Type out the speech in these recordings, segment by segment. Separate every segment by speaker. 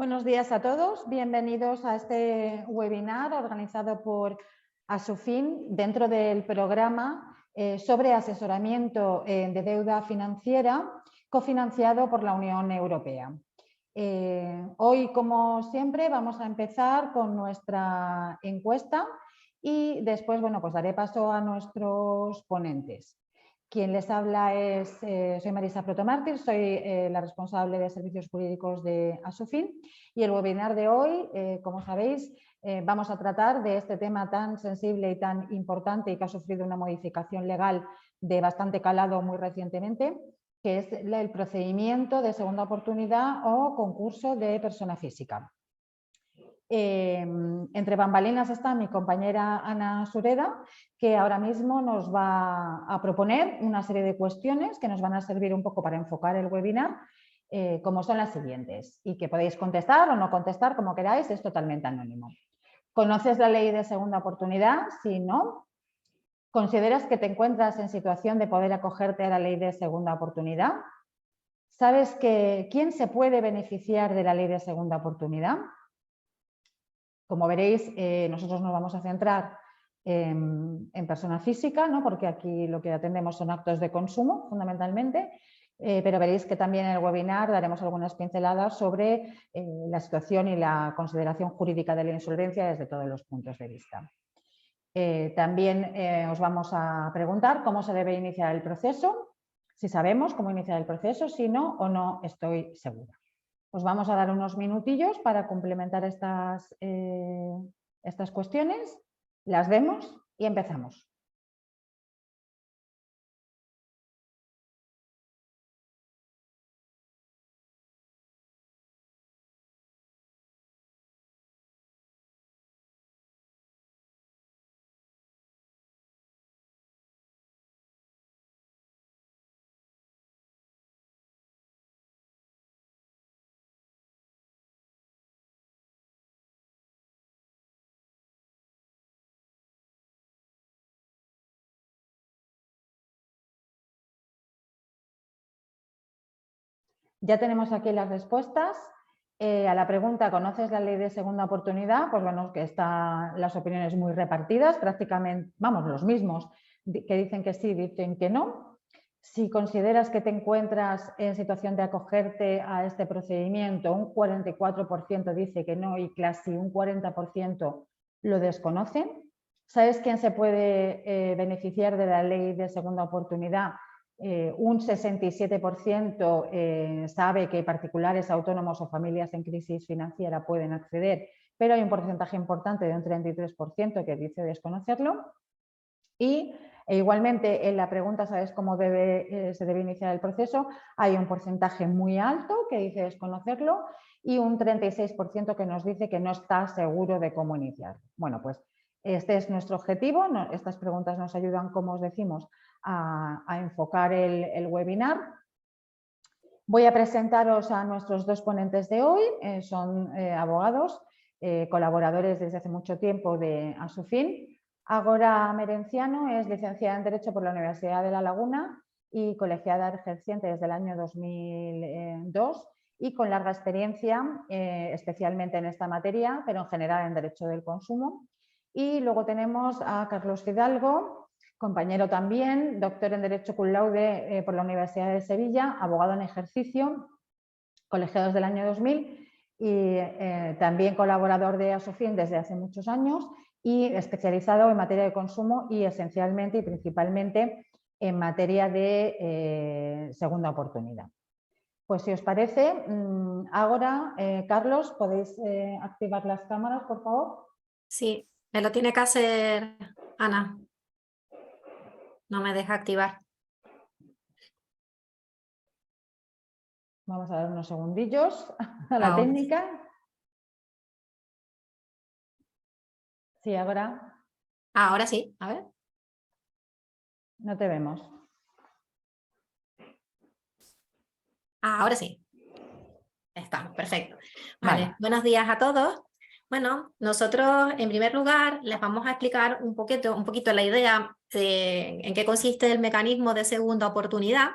Speaker 1: Buenos días a todos, bienvenidos a este webinar organizado por Asofin dentro del programa sobre asesoramiento de deuda financiera cofinanciado por la Unión Europea. Hoy, como siempre, vamos a empezar con nuestra encuesta y después, pues daré paso a nuestros ponentes. Quien les habla soy Marisa Protomártir, soy la responsable de servicios jurídicos de Asofin y el webinar de hoy, como sabéis, vamos a tratar de este tema tan sensible y tan importante y que ha sufrido una modificación legal de bastante calado muy recientemente, que es el procedimiento de segunda oportunidad o concurso de persona física. Entre bambalinas está mi compañera Ana Sureda, que ahora mismo nos va a proponer una serie de cuestiones que nos van a servir un poco para enfocar el webinar, como son las siguientes, y que podéis contestar o no contestar como queráis, es totalmente anónimo. ¿Conoces la ley de segunda oportunidad? Si no, ¿consideras que te encuentras en situación de poder acogerte a la ley de segunda oportunidad? ¿Sabes quién se puede beneficiar de la ley de segunda oportunidad? Como veréis, nosotros nos vamos a centrar en persona física, ¿no? Porque aquí lo que atendemos son actos de consumo, fundamentalmente, pero veréis que también en el webinar daremos algunas pinceladas sobre la situación y la consideración jurídica de la insolvencia desde todos los puntos de vista. También os vamos a preguntar cómo se debe iniciar el proceso, si sabemos cómo iniciar el proceso, si no o no estoy segura. Os vamos a dar unos minutillos para complementar estas cuestiones, las vemos y empezamos. Ya tenemos aquí las respuestas. A la pregunta, ¿conoces la ley de segunda oportunidad? Pues bueno, que están las opiniones muy repartidas, prácticamente, vamos, los mismos que dicen que sí, dicen que no. Si consideras que te encuentras en situación de acogerte a este procedimiento, un 44% dice que no y casi un 40% lo desconocen. ¿Sabes quién se puede beneficiar de la ley de segunda oportunidad? Un 67% sabe que particulares, autónomos o familias en crisis financiera pueden acceder, pero hay un porcentaje importante de un 33% que dice desconocerlo. Y igualmente en la pregunta, ¿sabes cómo se debe iniciar el proceso? Hay un porcentaje muy alto que dice desconocerlo y un 36% que nos dice que no está seguro de cómo iniciar. Bueno, pues este es nuestro objetivo. Estas preguntas nos ayudan, como os decimos, a enfocar el webinar. Voy a presentaros a nuestros dos ponentes de hoy. Son abogados, colaboradores desde hace mucho tiempo de Asofin. Ágora Merenciano es licenciada en Derecho por la Universidad de La Laguna y colegiada ejerciente desde el año 2002 y con larga experiencia, especialmente en esta materia, pero en general en Derecho del Consumo. Y luego tenemos a Carlos Fidalgo, compañero también, doctor en Derecho cum laude por la Universidad de Sevilla, abogado en ejercicio, colegiado desde el año 2000 y también colaborador de Asofin desde hace muchos años y especializado en materia de consumo y esencialmente y principalmente en materia de segunda oportunidad. Pues si os parece, ahora, Carlos, ¿podéis activar las cámaras, por favor?
Speaker 2: Sí, me lo tiene que hacer Ana. No me deja activar.
Speaker 1: Vamos a dar unos segundillos a la técnica. Sí, ahora.
Speaker 2: Ahora sí, a ver.
Speaker 1: No te vemos.
Speaker 2: Ahora sí. Estamos, perfecto. Vale, buenos días a todos. Bueno, nosotros en primer lugar les vamos a explicar un poquito la idea de en qué consiste el mecanismo de segunda oportunidad.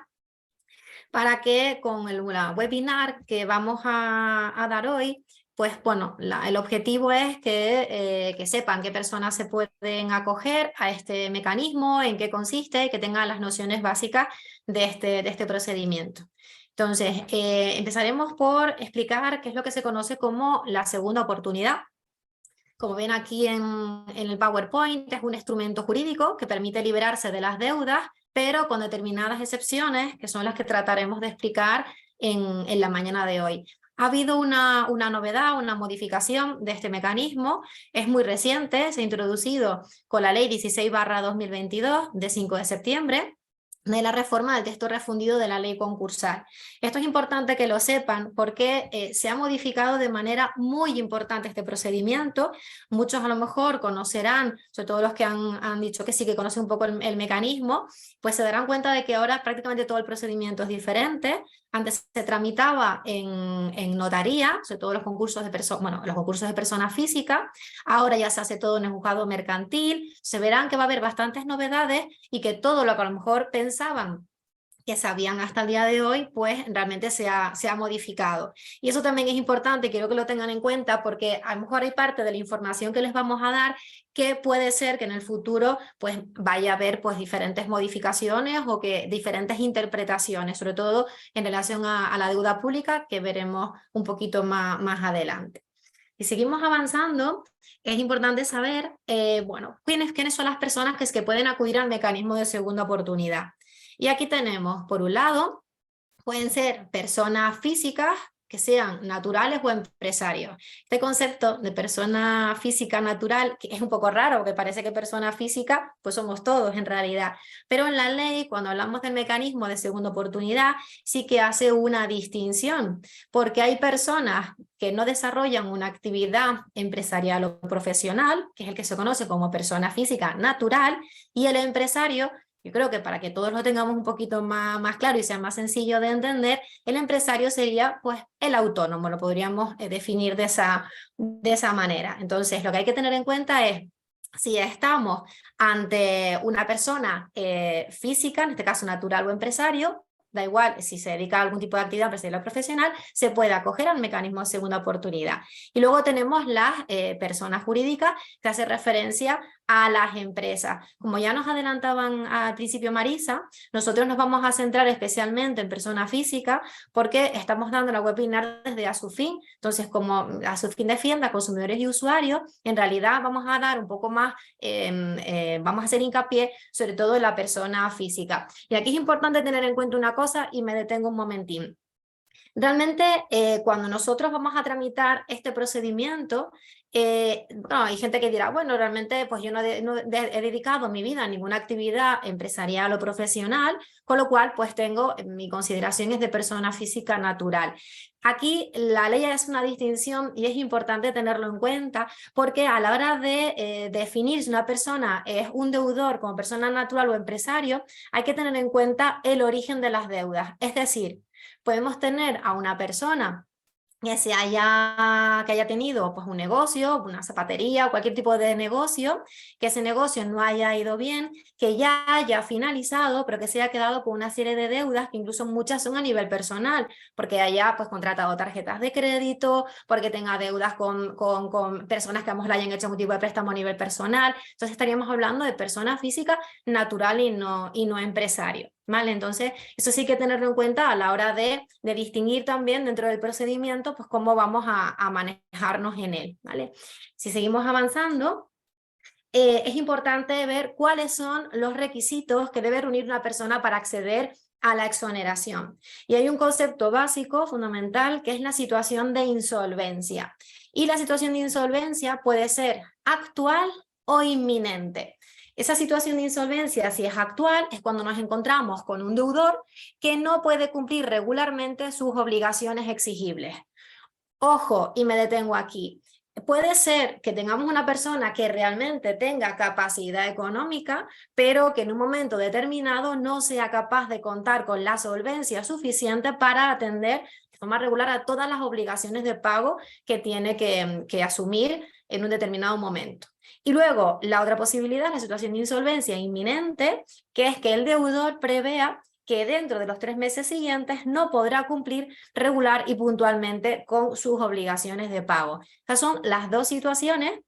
Speaker 2: para que con el webinar que vamos a dar hoy, pues bueno, el objetivo es que sepan qué personas se pueden acoger a este mecanismo, en qué consiste y que tengan las nociones básicas de este procedimiento. Entonces, empezaremos por explicar qué es lo que se conoce como la segunda oportunidad. Como ven aquí en el PowerPoint, es un instrumento jurídico que permite liberarse de las deudas, pero con determinadas excepciones, que son las que trataremos de explicar en la mañana de hoy. Ha habido una novedad, una modificación de este mecanismo, es muy reciente, se ha introducido con la Ley 16/2022 de 5 de septiembre, de la reforma del texto refundido de la ley concursal. Esto es importante que lo sepan porque se ha modificado de manera muy importante este procedimiento. Muchos a lo mejor conocerán, sobre todo los que han dicho que sí que conocen un poco el mecanismo, pues se darán cuenta de que ahora prácticamente todo el procedimiento es diferente. Antes se tramitaba en notaría, sobre todo los concursos de personas físicas, ahora ya se hace todo en el juzgado mercantil. Se verán que va a haber bastantes novedades y que todo lo que a lo mejor pensaban que sabían hasta el día de hoy, pues realmente se ha modificado. Y eso también es importante, quiero que lo tengan en cuenta, porque a lo mejor hay parte de la información que les vamos a dar que puede ser que en el futuro pues vaya a haber pues diferentes modificaciones o que diferentes interpretaciones, sobre todo en relación a la deuda pública, que veremos un poquito más adelante. Si seguimos avanzando, es importante saber, bueno, quiénes son las personas que pueden acudir al mecanismo de segunda oportunidad. Y aquí tenemos, por un lado, pueden ser personas físicas que sean naturales o empresarios. Este concepto de persona física natural que es un poco raro, porque parece que persona física pues somos todos en realidad, pero en la ley, cuando hablamos del mecanismo de segunda oportunidad, sí que hace una distinción, porque hay personas que no desarrollan una actividad empresarial o profesional, que es el que se conoce como persona física natural, y el empresario. Yo creo que para que todos lo tengamos un poquito más claro y sea más sencillo de entender, el empresario sería pues el autónomo, lo podríamos definir de esa manera. Entonces, lo que hay que tener en cuenta es si estamos ante una persona física, en este caso natural o empresario, da igual si se dedica a algún tipo de actividad empresarial o profesional, se puede acoger al mecanismo de segunda oportunidad. Y luego tenemos las personas jurídicas, que hace referencia a las empresas. Como ya nos adelantaban al principio Marisa, nosotros nos vamos a centrar especialmente en personas físicas porque estamos dando la webinar desde Asufin. Entonces, como Asufin defiende a consumidores y usuarios, en realidad vamos a dar un poco más, vamos a hacer hincapié sobre todo en la persona física. Y aquí es importante tener en cuenta una cosa y me detengo un momentín. Realmente, cuando nosotros vamos a tramitar este procedimiento, bueno, hay gente que dirá, bueno, realmente pues yo no he dedicado mi vida a ninguna actividad empresarial o profesional, con lo cual pues tengo, mi consideración es de persona física natural. Aquí la ley hace una distinción y es importante tenerlo en cuenta porque a la hora de definir si una persona es un deudor como persona natural o empresario, hay que tener en cuenta el origen de las deudas. Es decir, podemos tener a una persona que haya tenido pues, un negocio, una zapatería o cualquier tipo de negocio, que ese negocio no haya ido bien, que ya haya finalizado, pero que se haya quedado con una serie de deudas, que incluso muchas son a nivel personal, porque haya pues, contratado tarjetas de crédito, porque tenga deudas con personas que a lo mejor le hayan hecho algún tipo de préstamo a nivel personal. Entonces estaríamos hablando de persona física natural y no empresario. ¿Vale? Entonces, eso sí hay que tenerlo en cuenta a la hora de distinguir también dentro del procedimiento, pues cómo vamos a manejarnos en él, ¿vale? Si seguimos avanzando, es importante ver cuáles son los requisitos que debe reunir una persona para acceder a la exoneración. Y hay un concepto básico, fundamental, que es la situación de insolvencia. Y la situación de insolvencia puede ser actual o inminente. Esa situación de insolvencia, si es actual, es cuando nos encontramos con un deudor que no puede cumplir regularmente sus obligaciones exigibles. Ojo, y me detengo aquí. Puede ser que tengamos una persona que realmente tenga capacidad económica, pero que en un momento determinado no sea capaz de contar con la solvencia suficiente para atender de forma regular a todas las obligaciones de pago que tiene que asumir en un determinado momento. Y luego, la otra posibilidad, la situación de insolvencia inminente, que es que el deudor prevea que dentro de los 3 meses siguientes no podrá cumplir regular y puntualmente con sus obligaciones de pago. Estas son las dos situaciones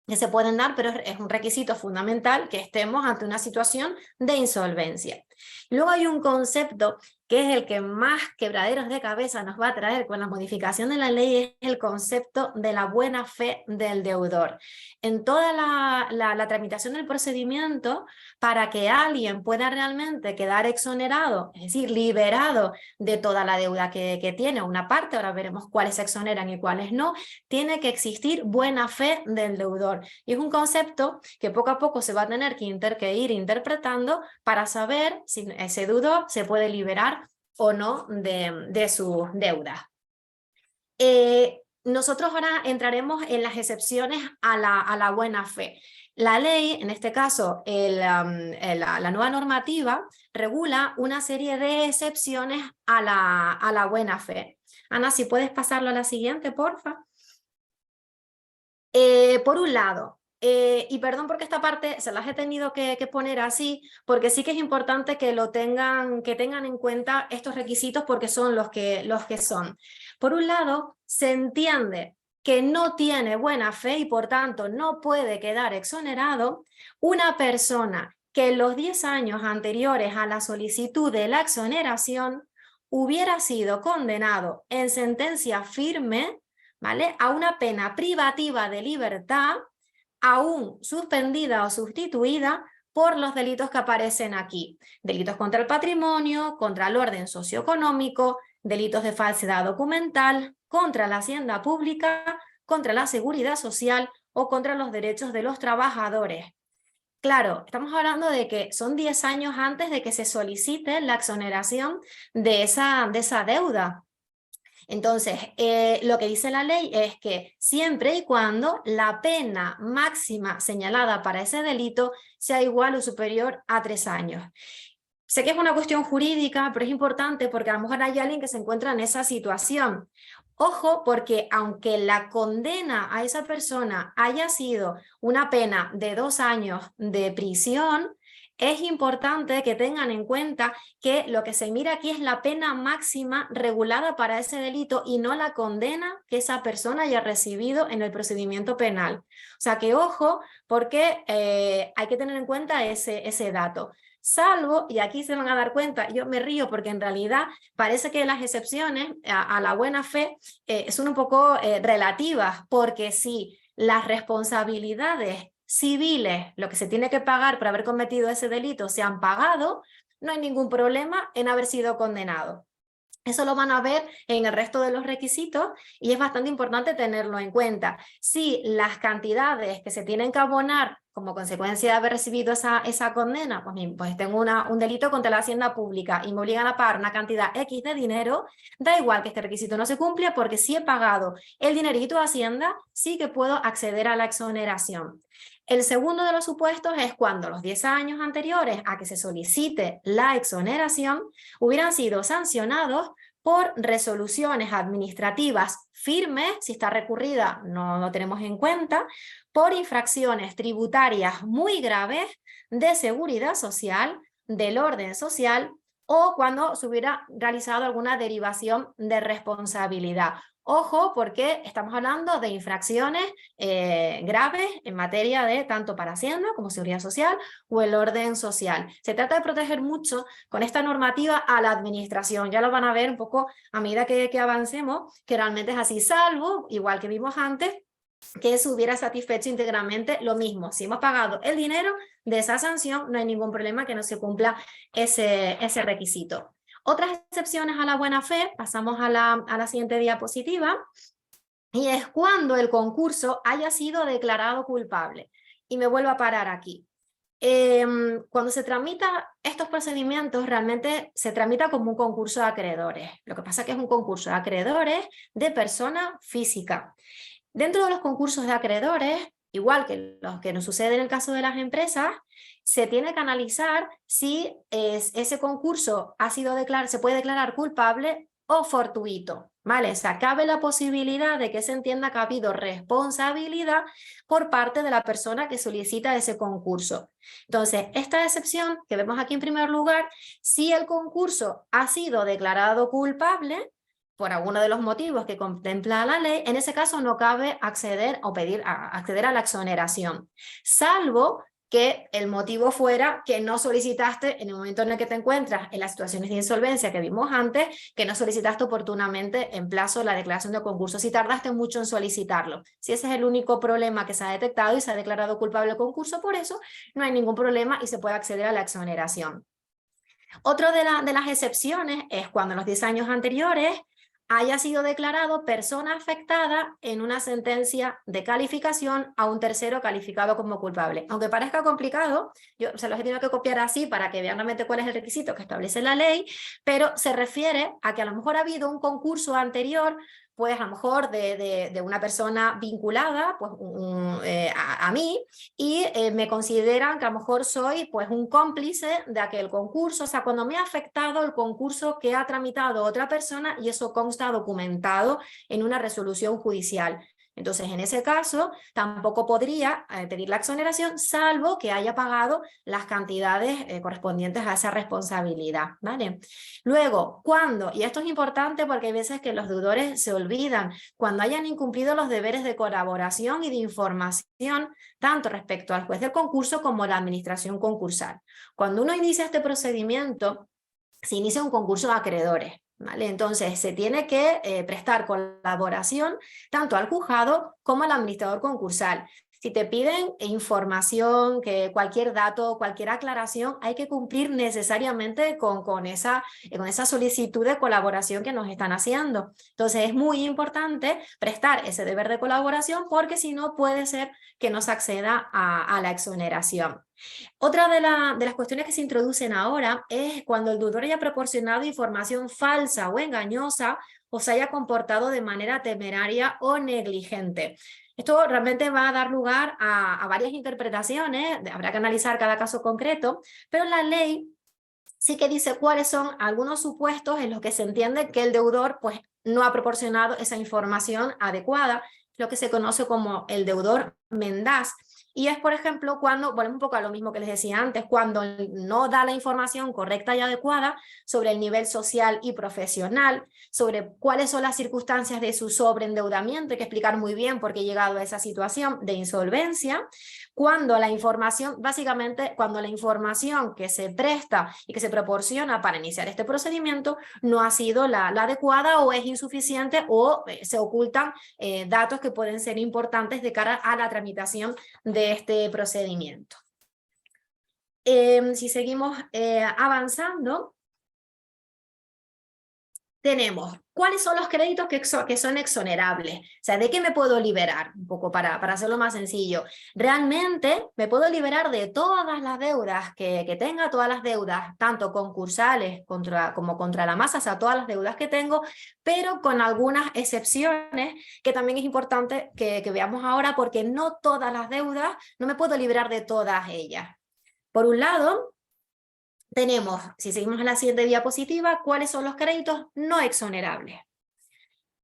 Speaker 2: que se pueden dar, pero es un requisito fundamental que estemos ante una situación de insolvencia. Luego hay un concepto que es el que más quebraderos de cabeza nos va a traer con la modificación de la ley, es el concepto de la buena fe del deudor. En toda la tramitación del procedimiento, para que alguien pueda realmente quedar exonerado, es decir, liberado de toda la deuda que tiene, una parte, ahora veremos cuáles se exoneran y cuáles no, tiene que existir buena fe del deudor. Y es un concepto que poco a poco se va a tener que ir interpretando para saber si ese deudor se puede liberar o no de sus deudas. Nosotros ahora entraremos en las excepciones a la buena fe. La ley, en este caso la nueva normativa, regula una serie de excepciones a la buena fe. Ana, si puedes pasarlo a la siguiente, porfa. Por un lado, y perdón porque esta parte se las he tenido que poner así, porque sí que es importante que tengan en cuenta estos requisitos porque son los que son. Por un lado, se entiende que no tiene buena fe y por tanto no puede quedar exonerado una persona que en los 10 años anteriores a la solicitud de la exoneración hubiera sido condenado en sentencia firme, ¿vale?, a una pena privativa de libertad, aún suspendida o sustituida por los delitos que aparecen aquí. Delitos contra el patrimonio, contra el orden socioeconómico, delitos de falsedad documental, contra la hacienda pública, contra la seguridad social o contra los derechos de los trabajadores. Claro, estamos hablando de que son 10 años antes de que se solicite la exoneración de esa deuda. Entonces, lo que dice la ley es que siempre y cuando la pena máxima señalada para ese delito sea igual o superior a 3 años. Sé que es una cuestión jurídica, pero es importante porque a lo mejor hay alguien que se encuentra en esa situación. Ojo, porque aunque la condena a esa persona haya sido una pena de 2 años de prisión, es importante que tengan en cuenta que lo que se mira aquí es la pena máxima regulada para ese delito y no la condena que esa persona haya recibido en el procedimiento penal. O sea que ojo, porque hay que tener en cuenta ese dato. Salvo, y aquí se van a dar cuenta, yo me río porque en realidad parece que las excepciones a la buena fe son un poco relativas, porque si las responsabilidades civiles, lo que se tiene que pagar por haber cometido ese delito, se han pagado, no hay ningún problema en haber sido condenado. Eso lo van a ver en el resto de los requisitos y es bastante importante tenerlo en cuenta. Si las cantidades que se tienen que abonar como consecuencia de haber recibido esa condena, pues tengo un delito contra la hacienda pública y me obligan a pagar una cantidad X de dinero, da igual que este requisito no se cumpla porque si he pagado el dinerito de Hacienda, sí que puedo acceder a la exoneración. El segundo de los supuestos es cuando los 10 años anteriores a que se solicite la exoneración hubieran sido sancionados por resoluciones administrativas firmes, si está recurrida no lo tenemos en cuenta, por infracciones tributarias muy graves de seguridad social, del orden social o cuando se hubiera realizado alguna derivación de responsabilidad. Ojo, porque estamos hablando de infracciones graves en materia de tanto para Hacienda como Seguridad Social o el orden social. Se trata de proteger mucho con esta normativa a la administración. Ya lo van a ver un poco a medida que avancemos, que realmente es así, salvo, igual que vimos antes, que se hubiera satisfecho íntegramente lo mismo. Si hemos pagado el dinero de esa sanción, no hay ningún problema que no se cumpla ese requisito. Otras excepciones a la buena fe, pasamos a la siguiente diapositiva, y es cuando el concurso haya sido declarado culpable. Y me vuelvo a parar aquí. Cuando se tramita estos procedimientos, realmente se tramita como un concurso de acreedores. Lo que pasa es que es un concurso de acreedores de persona física. Dentro de los concursos de acreedores, igual que los que nos sucede en el caso de las empresas, se tiene que analizar si ese concurso se puede declarar culpable o fortuito, ¿vale? O sea, cabe la posibilidad de que se entienda que ha habido responsabilidad por parte de la persona que solicita ese concurso. Entonces, esta excepción que vemos aquí en primer lugar, si el concurso ha sido declarado culpable por alguno de los motivos que contempla la ley, en ese caso no cabe acceder o acceder a la exoneración, salvo que el motivo fuera que no solicitaste en el momento en el que te encuentras en las situaciones de insolvencia que vimos antes, que no solicitaste oportunamente en plazo la declaración de concurso, si tardaste mucho en solicitarlo. Si ese es el único problema que se ha detectado y se ha declarado culpable el concurso, por eso no hay ningún problema y se puede acceder a la exoneración. Otra de las excepciones es cuando en los 10 años anteriores haya sido declarado persona afectada en una sentencia de calificación a un tercero calificado como culpable. Aunque parezca complicado, yo se los he tenido que copiar así para que vean realmente cuál es el requisito que establece la ley, pero se refiere a que a lo mejor ha habido un concurso anterior, pues a lo mejor de una persona vinculada pues, a mí, y me consideran que a lo mejor soy pues un cómplice de aquel concurso. O sea, cuando me ha afectado el concurso que ha tramitado otra persona y eso consta documentado en una resolución judicial. Entonces, en ese caso, tampoco podría pedir la exoneración, salvo que haya pagado las cantidades correspondientes a esa responsabilidad, ¿vale? Luego, cuando, y esto es importante porque hay veces que los deudores se olvidan, cuando hayan incumplido los deberes de colaboración y de información, tanto respecto al juez del concurso como a la administración concursal. Cuando uno inicia este procedimiento, se inicia un concurso de acreedores, ¿vale? Entonces se tiene que prestar colaboración tanto al juzgado como al administrador concursal. Si te piden información, que cualquier dato, cualquier aclaración, hay que cumplir necesariamente con esa solicitud de colaboración que nos están haciendo. Entonces es muy importante prestar ese deber de colaboración porque si no puede ser que no se acceda a la exoneración. Otra de las cuestiones que se introducen ahora es cuando el deudor haya proporcionado información falsa o engañosa o se haya comportado de manera temeraria o negligente. Esto realmente va a dar lugar a varias interpretaciones, habrá que analizar cada caso concreto, pero la ley sí que dice cuáles son algunos supuestos en los que se entiende que el deudor pues, no ha proporcionado esa información adecuada, lo que se conoce como el deudor mendaz. Y es, por ejemplo, cuando, volvemos un poco a lo mismo que les decía antes, cuando no da la información correcta y adecuada sobre el nivel social y profesional, sobre cuáles son las circunstancias de su sobreendeudamiento, hay que explicar muy bien por qué he llegado a esa situación de insolvencia, cuando la información, básicamente, cuando la información que se presta y que se proporciona para iniciar este procedimiento no ha sido la adecuada o es insuficiente o se ocultan datos que pueden ser importantes de cara a la tramitación de este procedimiento. Si seguimos avanzando, tenemos cuáles son los créditos que son exonerables. O sea, ¿de qué me puedo liberar? Un poco para hacerlo más sencillo. Realmente me puedo liberar de todas las deudas que tenga, todas las deudas, tanto concursales como contra la masa, o sea, todas las deudas que tengo, pero con algunas excepciones que también es importante que veamos ahora, porque no todas las deudas, no me puedo liberar de todas ellas. Por un lado, tenemos, si seguimos a la siguiente diapositiva, cuáles son los créditos no exonerables.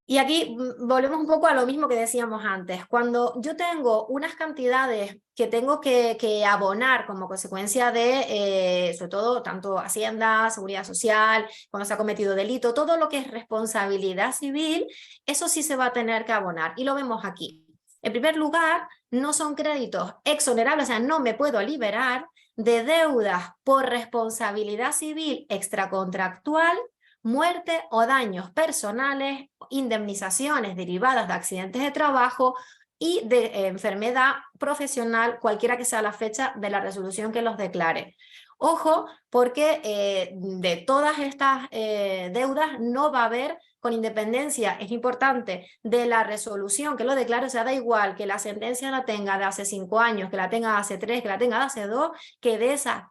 Speaker 2: Y aquí volvemos un poco a lo mismo que decíamos antes. Cuando yo tengo unas cantidades que tengo que abonar como consecuencia de, sobre todo, tanto Hacienda, Seguridad Social, cuando se ha cometido delito, todo lo que es responsabilidad civil, eso sí se va a tener que abonar. Y lo vemos aquí. En primer lugar, no son créditos exonerables, o sea, no me puedo liberar de deudas por responsabilidad civil extracontractual, muerte o daños personales, indemnizaciones derivadas de accidentes de trabajo y de enfermedad profesional, cualquiera que sea la fecha de la resolución que los declare. Ojo, porque de todas estas deudas no va a haber, con independencia, es importante, de la resolución que lo declare, o sea, da igual que la sentencia la tenga de hace 5 años, que la tenga de hace 3, que la tenga de hace 2, que de esas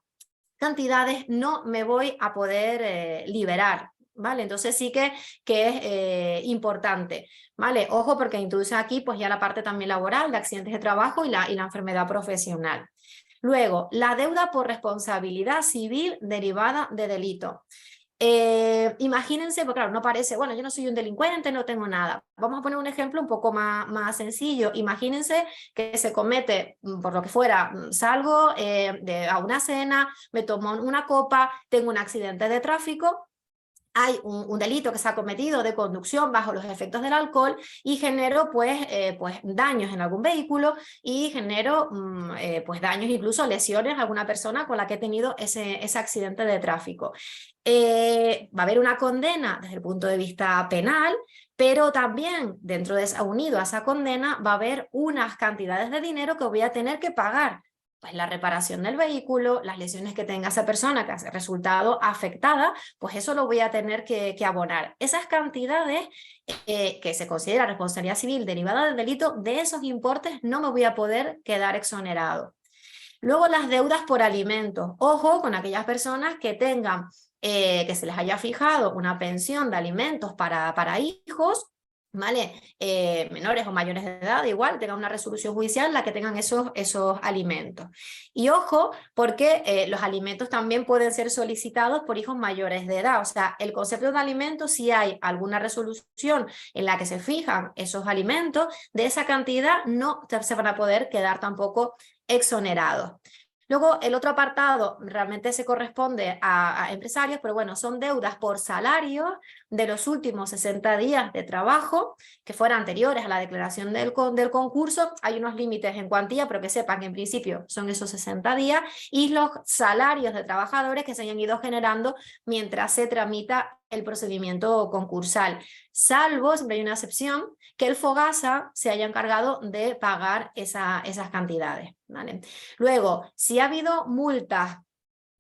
Speaker 2: cantidades no me voy a poder liberar, ¿vale? Entonces sí que es importante, ¿vale? Ojo, porque introduce aquí pues ya la parte también laboral de accidentes de trabajo y la enfermedad profesional. Luego, la deuda por responsabilidad civil derivada de delito. Imagínense, porque claro, no parece, bueno, yo no soy un delincuente, no tengo nada. Vamos a poner un ejemplo un poco más sencillo. Imagínense que se comete, por lo que fuera, salgo a una cena, me tomo una copa, tengo un accidente de tráfico, hay un delito que se ha cometido de conducción bajo los efectos del alcohol y genero pues daños en algún vehículo y genero pues daños, incluso lesiones a alguna persona con la que he tenido ese accidente de tráfico. Va a haber una condena desde el punto de vista penal, pero también dentro de unido a esa condena va a haber unas cantidades de dinero que voy a tener que pagar. Pues la reparación del vehículo, las lesiones que tenga esa persona que ha resultado afectada, pues eso lo voy a tener que abonar. Esas cantidades que se considera responsabilidad civil derivada del delito, de esos importes no me voy a poder quedar exonerado. Luego las deudas por alimentos. Ojo con aquellas personas que tengan, que se les haya fijado una pensión de alimentos para hijos, ¿vale? Menores o mayores de edad, igual, tengan una resolución judicial la que tengan esos alimentos. Y ojo, porque los alimentos también pueden ser solicitados por hijos mayores de edad. O sea, el concepto de alimentos, si hay alguna resolución en la que se fijan esos alimentos, de esa cantidad no se van a poder quedar tampoco exonerados. Luego, el otro apartado realmente se corresponde a empresarios, pero bueno, son deudas por salario de los últimos 60 días de trabajo que fueran anteriores a la declaración del concurso. Hay unos límites en cuantía, pero que sepan que en principio son esos 60 días, y los salarios de trabajadores que se hayan ido generando mientras se tramita el procedimiento concursal, salvo, siempre hay una excepción, que el FOGASA se haya encargado de pagar esas cantidades, ¿vale? Luego, si ha habido multas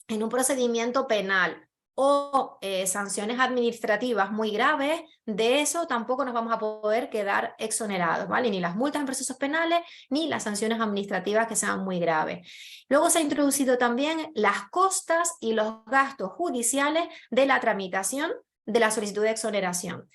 Speaker 2: en un procedimiento penal o sanciones administrativas muy graves, de eso tampoco nos vamos a poder quedar exonerados, ¿vale? Ni las multas en procesos penales, ni las sanciones administrativas que sean muy graves. Luego se ha introducido también las costas y los gastos judiciales de la tramitación de la solicitud de exoneración.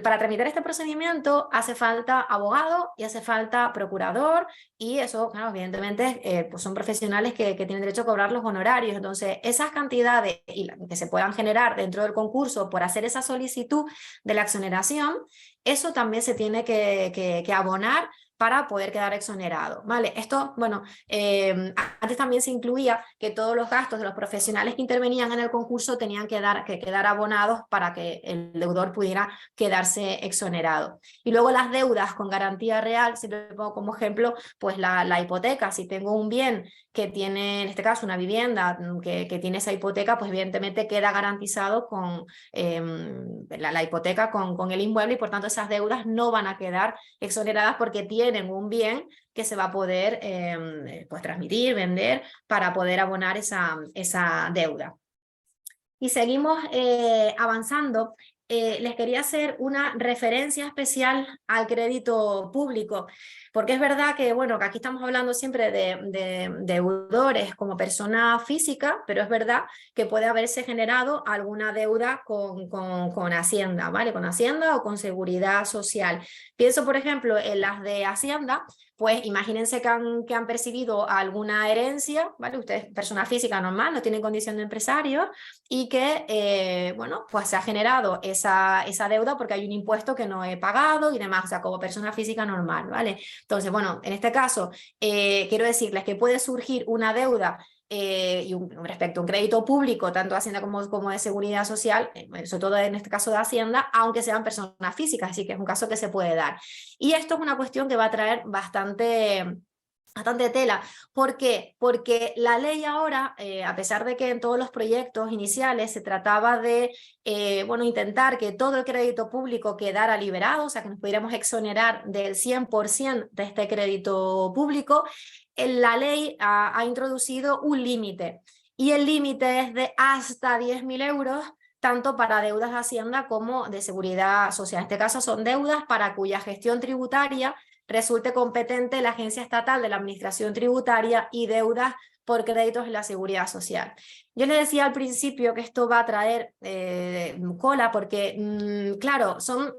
Speaker 2: Para tramitar este procedimiento hace falta abogado y hace falta procurador, y eso, claro, evidentemente pues son profesionales que tienen derecho a cobrar los honorarios. Entonces, esas cantidades que se puedan generar dentro del concurso por hacer esa solicitud de la exoneración, eso también se tiene que abonar para poder quedar exonerado, ¿vale? Esto, bueno, antes también se incluía que todos los gastos de los profesionales que intervenían en el concurso tenían que quedar abonados para que el deudor pudiera quedarse exonerado. Y luego las deudas con garantía real, siempre pongo como ejemplo, pues la hipoteca. Si tengo un bien que tiene, en este caso, una vivienda que tiene esa hipoteca, pues evidentemente queda garantizado con la hipoteca con el inmueble, y por tanto esas deudas no van a quedar exoneradas porque tienen un bien que se va a poder pues transmitir, vender, para poder abonar esa deuda. Y seguimos avanzando. Les quería hacer una referencia especial al crédito público, porque es verdad que, bueno, que aquí estamos hablando siempre de deudores como persona física, pero es verdad que puede haberse generado alguna deuda con Hacienda, ¿vale? Con Hacienda o con Seguridad Social. Pienso, por ejemplo, en las de Hacienda. Pues imagínense que han percibido alguna herencia, ¿vale? Ustedes, persona física normal, no tienen condición de empresario, y que, bueno, pues se ha generado esa deuda porque hay un impuesto que no he pagado y demás, o sea, como persona física normal, ¿vale? Entonces, bueno, en este caso, quiero decirles que puede surgir una deuda y respecto a un crédito público, tanto de Hacienda como de Seguridad Social, sobre todo en este caso de Hacienda, aunque sean personas físicas, así que es un caso que se puede dar. Y esto es una cuestión que va a traer bastante tela. ¿Por qué? Porque la ley ahora, a pesar de que en todos los proyectos iniciales se trataba de bueno, intentar que todo el crédito público quedara liberado, o sea, que nos pudiéramos exonerar del 100% de este crédito público, la ley ha introducido un límite, y el límite es de hasta 10.000 euros, tanto para deudas de Hacienda como de Seguridad Social. En este caso son deudas para cuya gestión tributaria resulte competente la Agencia Estatal de la Administración Tributaria, y deudas por créditos en la Seguridad Social. Yo les decía al principio que esto va a traer cola porque, claro, son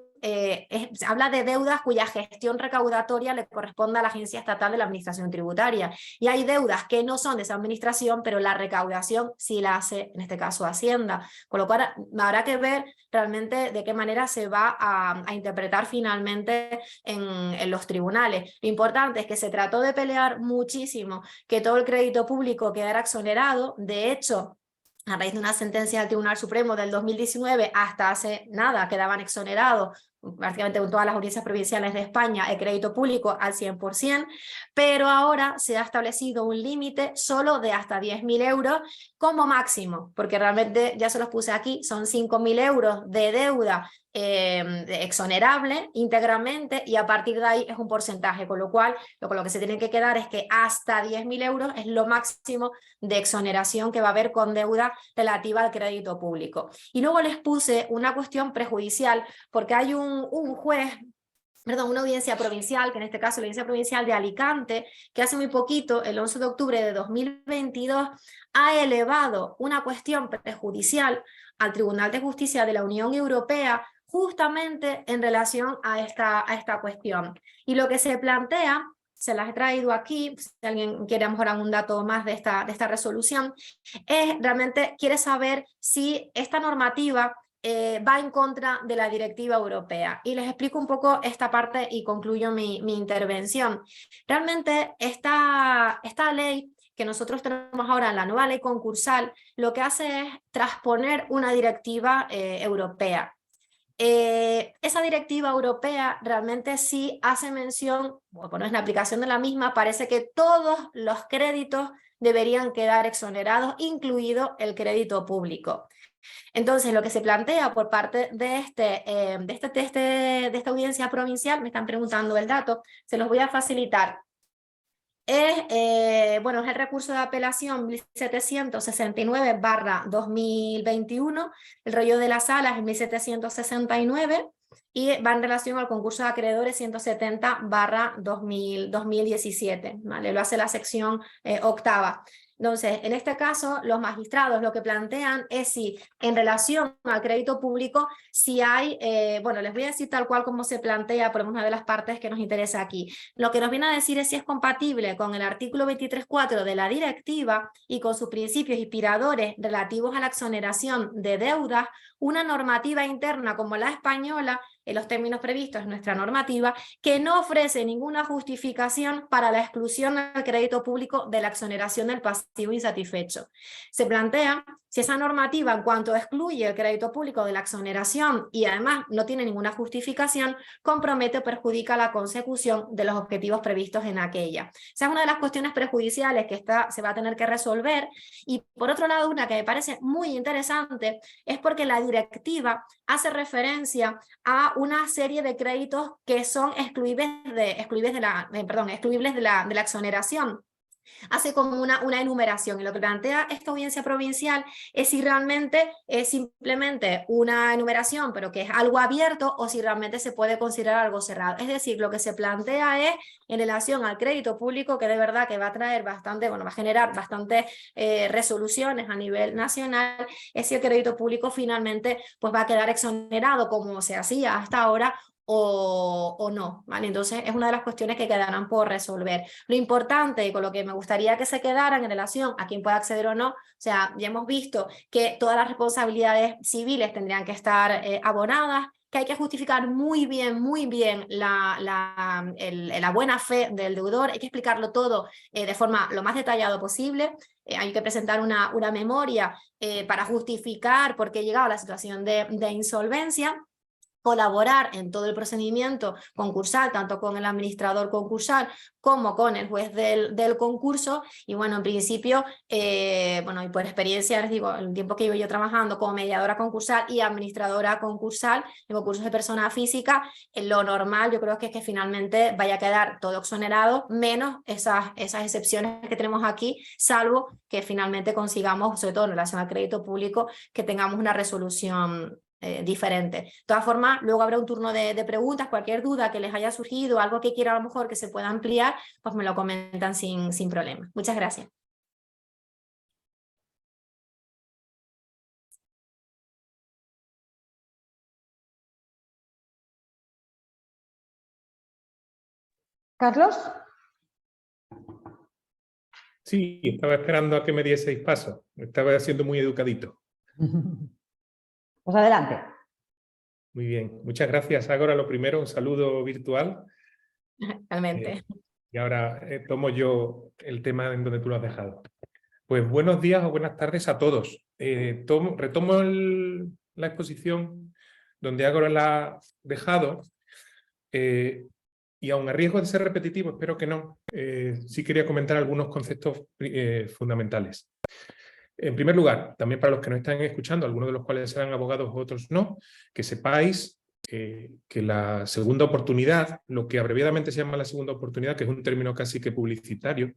Speaker 2: habla de deudas cuya gestión recaudatoria le corresponde a la Agencia Estatal de la Administración Tributaria. Y hay deudas que no son de esa administración, pero la recaudación sí la hace, en este caso, Hacienda. Con lo cual habrá que ver realmente de qué manera se va a interpretar finalmente en los tribunales. Lo importante es que se trató de pelear muchísimo que todo el crédito público quedara exonerado. De hecho, a raíz de una sentencia del Tribunal Supremo del 2019, hasta hace nada quedaban exonerados prácticamente con todas las audiencias provinciales de España el crédito público al 100%, pero ahora se ha establecido un límite solo de hasta 10.000 euros como máximo, porque realmente ya se los puse aquí, son 5.000 euros de deuda exonerable íntegramente, y a partir de ahí es un porcentaje, con lo cual lo que se tiene que quedar es que hasta 10.000 euros es lo máximo de exoneración que va a haber con deuda relativa al crédito público. Y luego les puse una cuestión prejudicial, porque hay un juez, perdón, una audiencia provincial, que en este caso la audiencia provincial de Alicante, que hace muy poquito, el 11 de octubre de 2022, ha elevado una cuestión prejudicial al Tribunal de Justicia de la Unión Europea justamente en relación a esta cuestión. Y lo que se plantea, se las he traído aquí, si alguien quiere a lo mejor algún dato más de esta resolución, es realmente, quiere saber si esta normativa va en contra de la directiva europea. Y les explico un poco esta parte y concluyo mi intervención. Realmente esta ley que nosotros tenemos ahora, la nueva ley concursal, lo que hace es transponer una directiva europea. Esa directiva europea realmente sí hace mención, bueno, en la aplicación de la misma, parece que todos los créditos deberían quedar exonerados, incluido el crédito público. Entonces, lo que se plantea por parte de esta audiencia provincial, me están preguntando el dato, se los voy a facilitar. Bueno, es el recurso de apelación 1769/2021, el rollo de la sala es 1769 y va en relación al concurso de acreedores 170/2017, ¿vale? Lo hace la sección octava. Entonces, en este caso, los magistrados lo que plantean es si en relación al crédito público, si hay, bueno, les voy a decir tal cual como se plantea por una de las partes que nos interesa aquí. Lo que nos viene a decir es si es compatible con el artículo 23.4 de la directiva y con sus principios inspiradores relativos a la exoneración de deudas, una normativa interna como la española, en los términos previstos en nuestra normativa, que no ofrece ninguna justificación para la exclusión del crédito público de la exoneración del pasivo insatisfecho. Se plantea si esa normativa, en cuanto excluye el crédito público de la exoneración y además no tiene ninguna justificación, compromete o perjudica la consecución de los objetivos previstos en aquella. Esa es una de las cuestiones prejudiciales que se va a tener que resolver. Y por otro lado, una que me parece muy interesante es porque la directiva hace referencia a una serie de créditos que son excluibles de la exoneración. Hace como una enumeración, y lo que plantea esta audiencia provincial es si realmente es simplemente una enumeración, pero que es algo abierto, o si realmente se puede considerar algo cerrado. Es decir, lo que se plantea es, en relación al crédito público, que de verdad que va a traer bastante, bueno, va a generar bastantes resoluciones a nivel nacional, es si el crédito público finalmente pues va a quedar exonerado como se hacía hasta ahora, o no, ¿vale? Entonces es una de las cuestiones que quedarán por resolver. Lo importante, y con lo que me gustaría que se quedaran en relación a quién puede acceder o no, o sea, ya hemos visto que todas las responsabilidades civiles tendrían que estar abonadas, que hay que justificar muy bien la buena fe del deudor, hay que explicarlo todo de forma lo más detallado posible, hay que presentar una memoria para justificar por qué he llegado a la situación de insolvencia, colaborar en todo el procedimiento concursal, tanto con el administrador concursal como con el juez del concurso. Y bueno, en principio, bueno, y por experiencia les digo, el tiempo que llevo yo trabajando como mediadora concursal y administradora concursal en concursos de persona física, lo normal yo creo que es que finalmente vaya a quedar todo exonerado, menos esas excepciones que tenemos aquí, salvo que finalmente consigamos, sobre todo en relación al crédito público, que tengamos una resolución diferente. De todas formas, luego habrá un turno de preguntas, cualquier duda que les haya surgido, algo que quiera a lo mejor que se pueda ampliar, pues me lo comentan sin problema. Muchas gracias.
Speaker 1: Carlos.
Speaker 3: Sí, estaba esperando a que me dieseis paso. Estaba siendo muy educadito.
Speaker 1: Pues adelante.
Speaker 3: Muy bien. Muchas gracias, Ágora. Lo primero, un saludo virtual.
Speaker 2: Realmente.
Speaker 3: Y ahora tomo yo el tema en donde tú lo has dejado. Pues buenos días o buenas tardes a todos. Retomo la exposición donde Ágora la ha dejado. Y aun a riesgo de ser repetitivo, espero que no, sí quería comentar algunos conceptos fundamentales. En primer lugar, también para los que no están escuchando, algunos de los cuales serán abogados, otros no, que sepáis que la segunda oportunidad, lo que abreviadamente se llama la segunda oportunidad, que es un término casi que publicitario,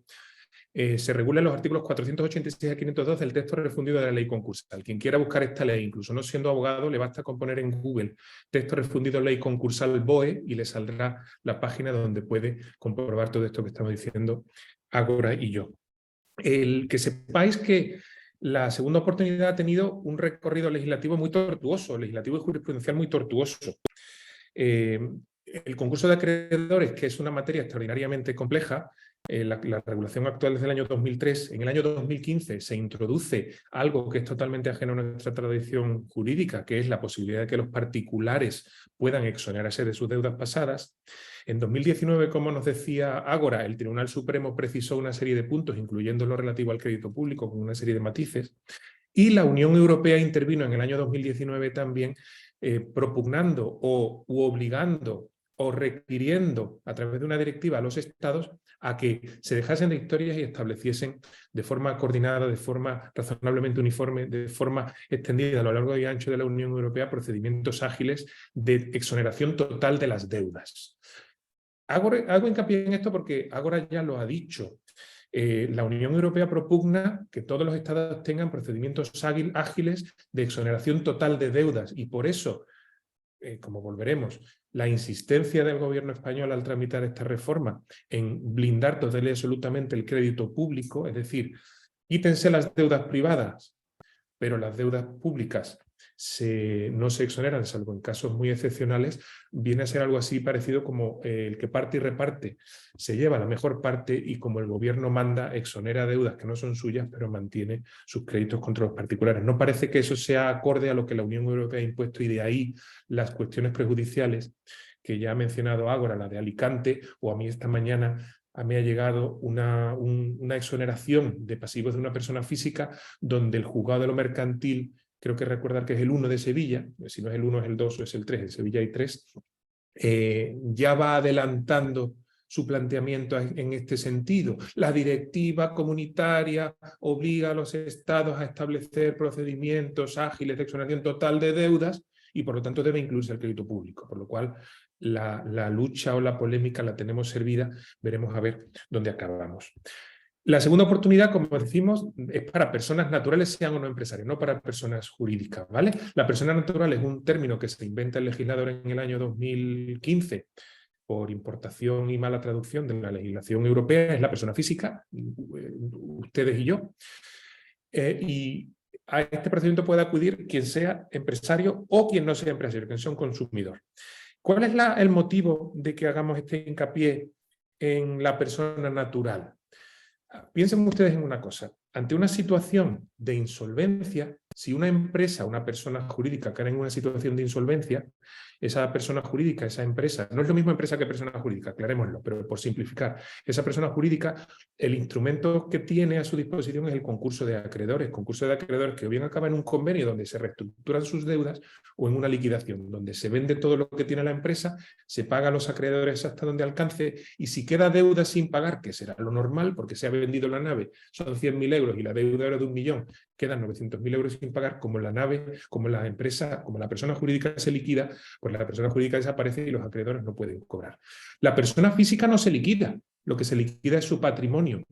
Speaker 3: se regula en los artículos 486 a 502 del texto refundido de la ley concursal. Quien quiera buscar esta ley, incluso no siendo abogado, le basta con poner en Google texto refundido ley concursal BOE y le saldrá la página donde puede comprobar todo esto que estamos diciendo Ágora y yo. Que sepáis que la segunda oportunidad ha tenido un recorrido legislativo muy tortuoso, legislativo y jurisprudencial muy tortuoso. El concurso de acreedores, que es una materia extraordinariamente compleja, la regulación actual desde el año 2003, en el año 2015 se introduce algo que es totalmente ajeno a nuestra tradición jurídica, que es la posibilidad de que los particulares puedan exonerarse de sus deudas pasadas. En 2019, como nos decía Ágora, el Tribunal Supremo precisó una serie de puntos, incluyendo lo relativo al crédito público, con una serie de matices, y la Unión Europea intervino en el año 2019 también propugnando u obligando o requiriendo a través de una directiva a los estados a que se dejasen de historias y estableciesen de forma coordinada, de forma razonablemente uniforme, de forma extendida a lo largo y ancho de la Unión Europea procedimientos ágiles de exoneración total de las deudas. Hago hincapié en esto porque Ágora ya lo ha dicho. La Unión Europea propugna que todos los estados tengan procedimientos ágiles de exoneración total de deudas y por eso, como volveremos, la insistencia del gobierno español al tramitar esta reforma en blindar total y absolutamente el crédito público, es decir, quítense las deudas privadas, pero las deudas públicas no se exoneran, salvo en casos muy excepcionales, viene a ser algo así parecido como el que parte y reparte se lleva la mejor parte y como el gobierno manda, exonera deudas que no son suyas, pero mantiene sus créditos contra los particulares. No parece que eso sea acorde a lo que la Unión Europea ha impuesto y de ahí las cuestiones prejudiciales que ya ha mencionado Ágora, la de Alicante, o a mí esta mañana me ha llegado una exoneración de pasivos de una persona física donde el juzgado de lo mercantil, creo que recordar que es el 1 de Sevilla, si no es el 1 es el 2 o es el 3, en Sevilla hay 3, ya va adelantando su planteamiento en este sentido. La directiva comunitaria obliga a los estados a establecer procedimientos ágiles de exoneración total de deudas y por lo tanto debe incluirse el crédito público, por lo cual la lucha o la polémica la tenemos servida, veremos a ver dónde acabamos. La segunda oportunidad, como decimos, es para personas naturales, sean o no empresarios, no para personas jurídicas, ¿vale? La persona natural es un término que se inventa el legislador en el año 2015 por importación y mala traducción de la legislación europea, es la persona física, ustedes y yo, y a este procedimiento puede acudir quien sea empresario o quien no sea empresario, quien sea un consumidor. ¿Cuál es el motivo de que hagamos este hincapié en la persona natural? Piensen ustedes en una cosa. Ante una situación de insolvencia, si una empresa, una persona jurídica cae en una situación de insolvencia, esa persona jurídica, esa empresa, no es lo mismo empresa que persona jurídica, aclarémoslo, pero por simplificar, esa persona jurídica, el instrumento que tiene a su disposición es el concurso de acreedores que o bien acaba en un convenio donde se reestructuran sus deudas o en una liquidación, donde se vende todo lo que tiene la empresa, se paga a los acreedores hasta donde alcance y si queda deuda sin pagar, que será lo normal porque se ha vendido la nave, son 100.000 euros y la deuda era de 1 millón, quedan 900.000 euros sin pagar, como la nave, como la empresa, como la persona jurídica se liquida, pues la persona jurídica desaparece y los acreedores no pueden cobrar. La persona física no se liquida, lo que se liquida es su patrimonio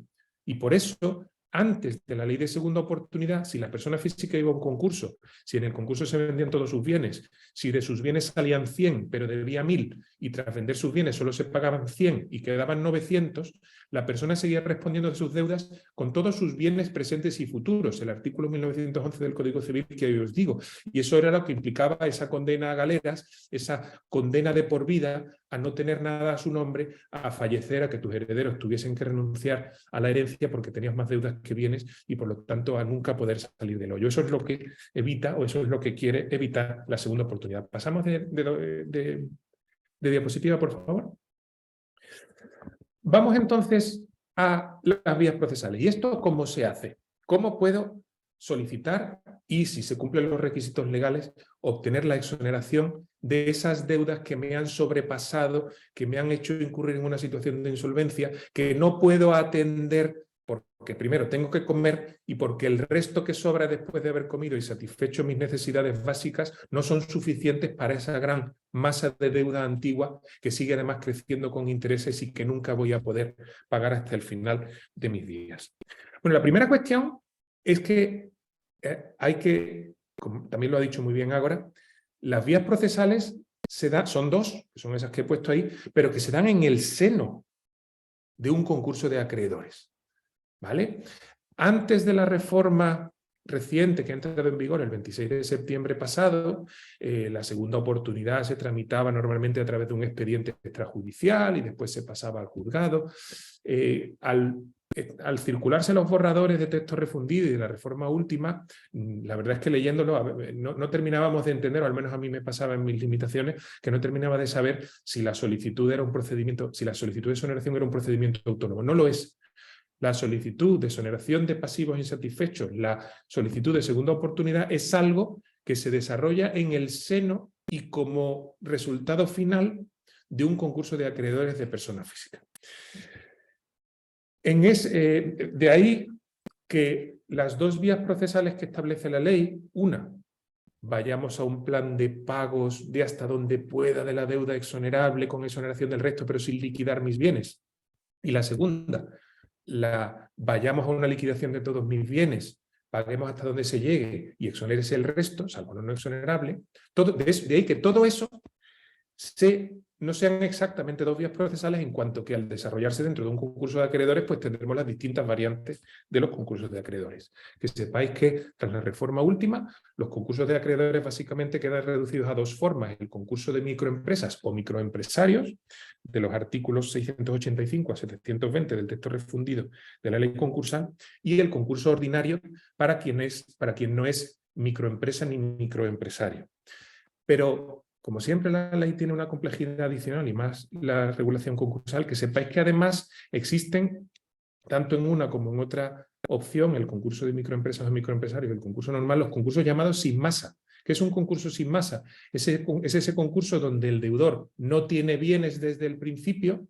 Speaker 3: y por eso antes de la ley de segunda oportunidad, si la persona física iba a un concurso, si en el concurso se vendían todos sus bienes, si de sus bienes salían 100 pero debía 1000 y tras vender sus bienes solo se pagaban 100 y quedaban 900, la persona seguía respondiendo de sus deudas con todos sus bienes presentes y futuros, el artículo 1911 del Código Civil que hoy os digo. Y eso era lo que implicaba esa condena a galeras, esa condena de por vida a no tener nada a su nombre, a fallecer, a que tus herederos tuviesen que renunciar a la herencia porque tenías más deudas que bienes y por lo tanto a nunca poder salir del hoyo. Eso es lo que evita o eso es lo que quiere evitar la segunda oportunidad. Pasamos de diapositiva, por favor. Vamos entonces a las vías procesales. ¿Y esto cómo se hace? ¿Cómo puedo solicitar y, si se cumplen los requisitos legales, obtener la exoneración de esas deudas que me han sobrepasado, que me han hecho incurrir en una situación de insolvencia, que no puedo atender porque primero tengo que comer y porque el resto que sobra después de haber comido y satisfecho mis necesidades básicas no son suficientes para esa gran masa de deuda antigua que sigue además creciendo con intereses y que nunca voy a poder pagar hasta el final de mis días? Bueno, la primera cuestión es que hay que, como también lo ha dicho muy bien Ágora, las vías procesales son dos, que son esas que he puesto ahí, pero que se dan en el seno de un concurso de acreedores. ¿Vale? Antes de la reforma reciente que ha entrado en vigor el 26 de septiembre pasado, la segunda oportunidad se tramitaba normalmente a través de un expediente extrajudicial y después se pasaba al juzgado. Al circularse los borradores de texto refundido y de la reforma última, la verdad es que leyéndolo no terminábamos de entender, o al menos a mí me pasaba en mis limitaciones, que no terminaba de saber si la solicitud era un procedimiento, si la solicitud de exoneración era un procedimiento autónomo. No lo es. La solicitud de exoneración de pasivos insatisfechos, la solicitud de segunda oportunidad es algo que se desarrolla en el seno y como resultado final de un concurso de acreedores de persona física. De ahí que las dos vías procesales que establece la ley, una, vayamos a un plan de pagos de hasta donde pueda de la deuda exonerable con exoneración del resto pero sin liquidar mis bienes. Y la segunda, vayamos a una liquidación de todos mis bienes, paguemos hasta donde se llegue y exonérese el resto, salvo lo no exonerable. De ahí que todo eso no sean exactamente dos vías procesales, en cuanto que al desarrollarse dentro de un concurso de acreedores, pues tendremos las distintas variantes de los concursos de acreedores. Que sepáis que tras la reforma última, los concursos de acreedores básicamente quedan reducidos a dos formas: el concurso de microempresas o microempresarios, de los artículos 685 a 720 del texto refundido de la ley concursal, y el concurso ordinario para quien no es microempresa ni microempresario. Pero como siempre, la ley tiene una complejidad adicional y más la regulación concursal, que sepáis que además existen, tanto en una como en otra opción, el concurso de microempresas o microempresarios, el concurso normal, los concursos llamados sin masa. ¿Qué es un concurso sin masa? Es ese concurso donde el deudor no tiene bienes desde el principio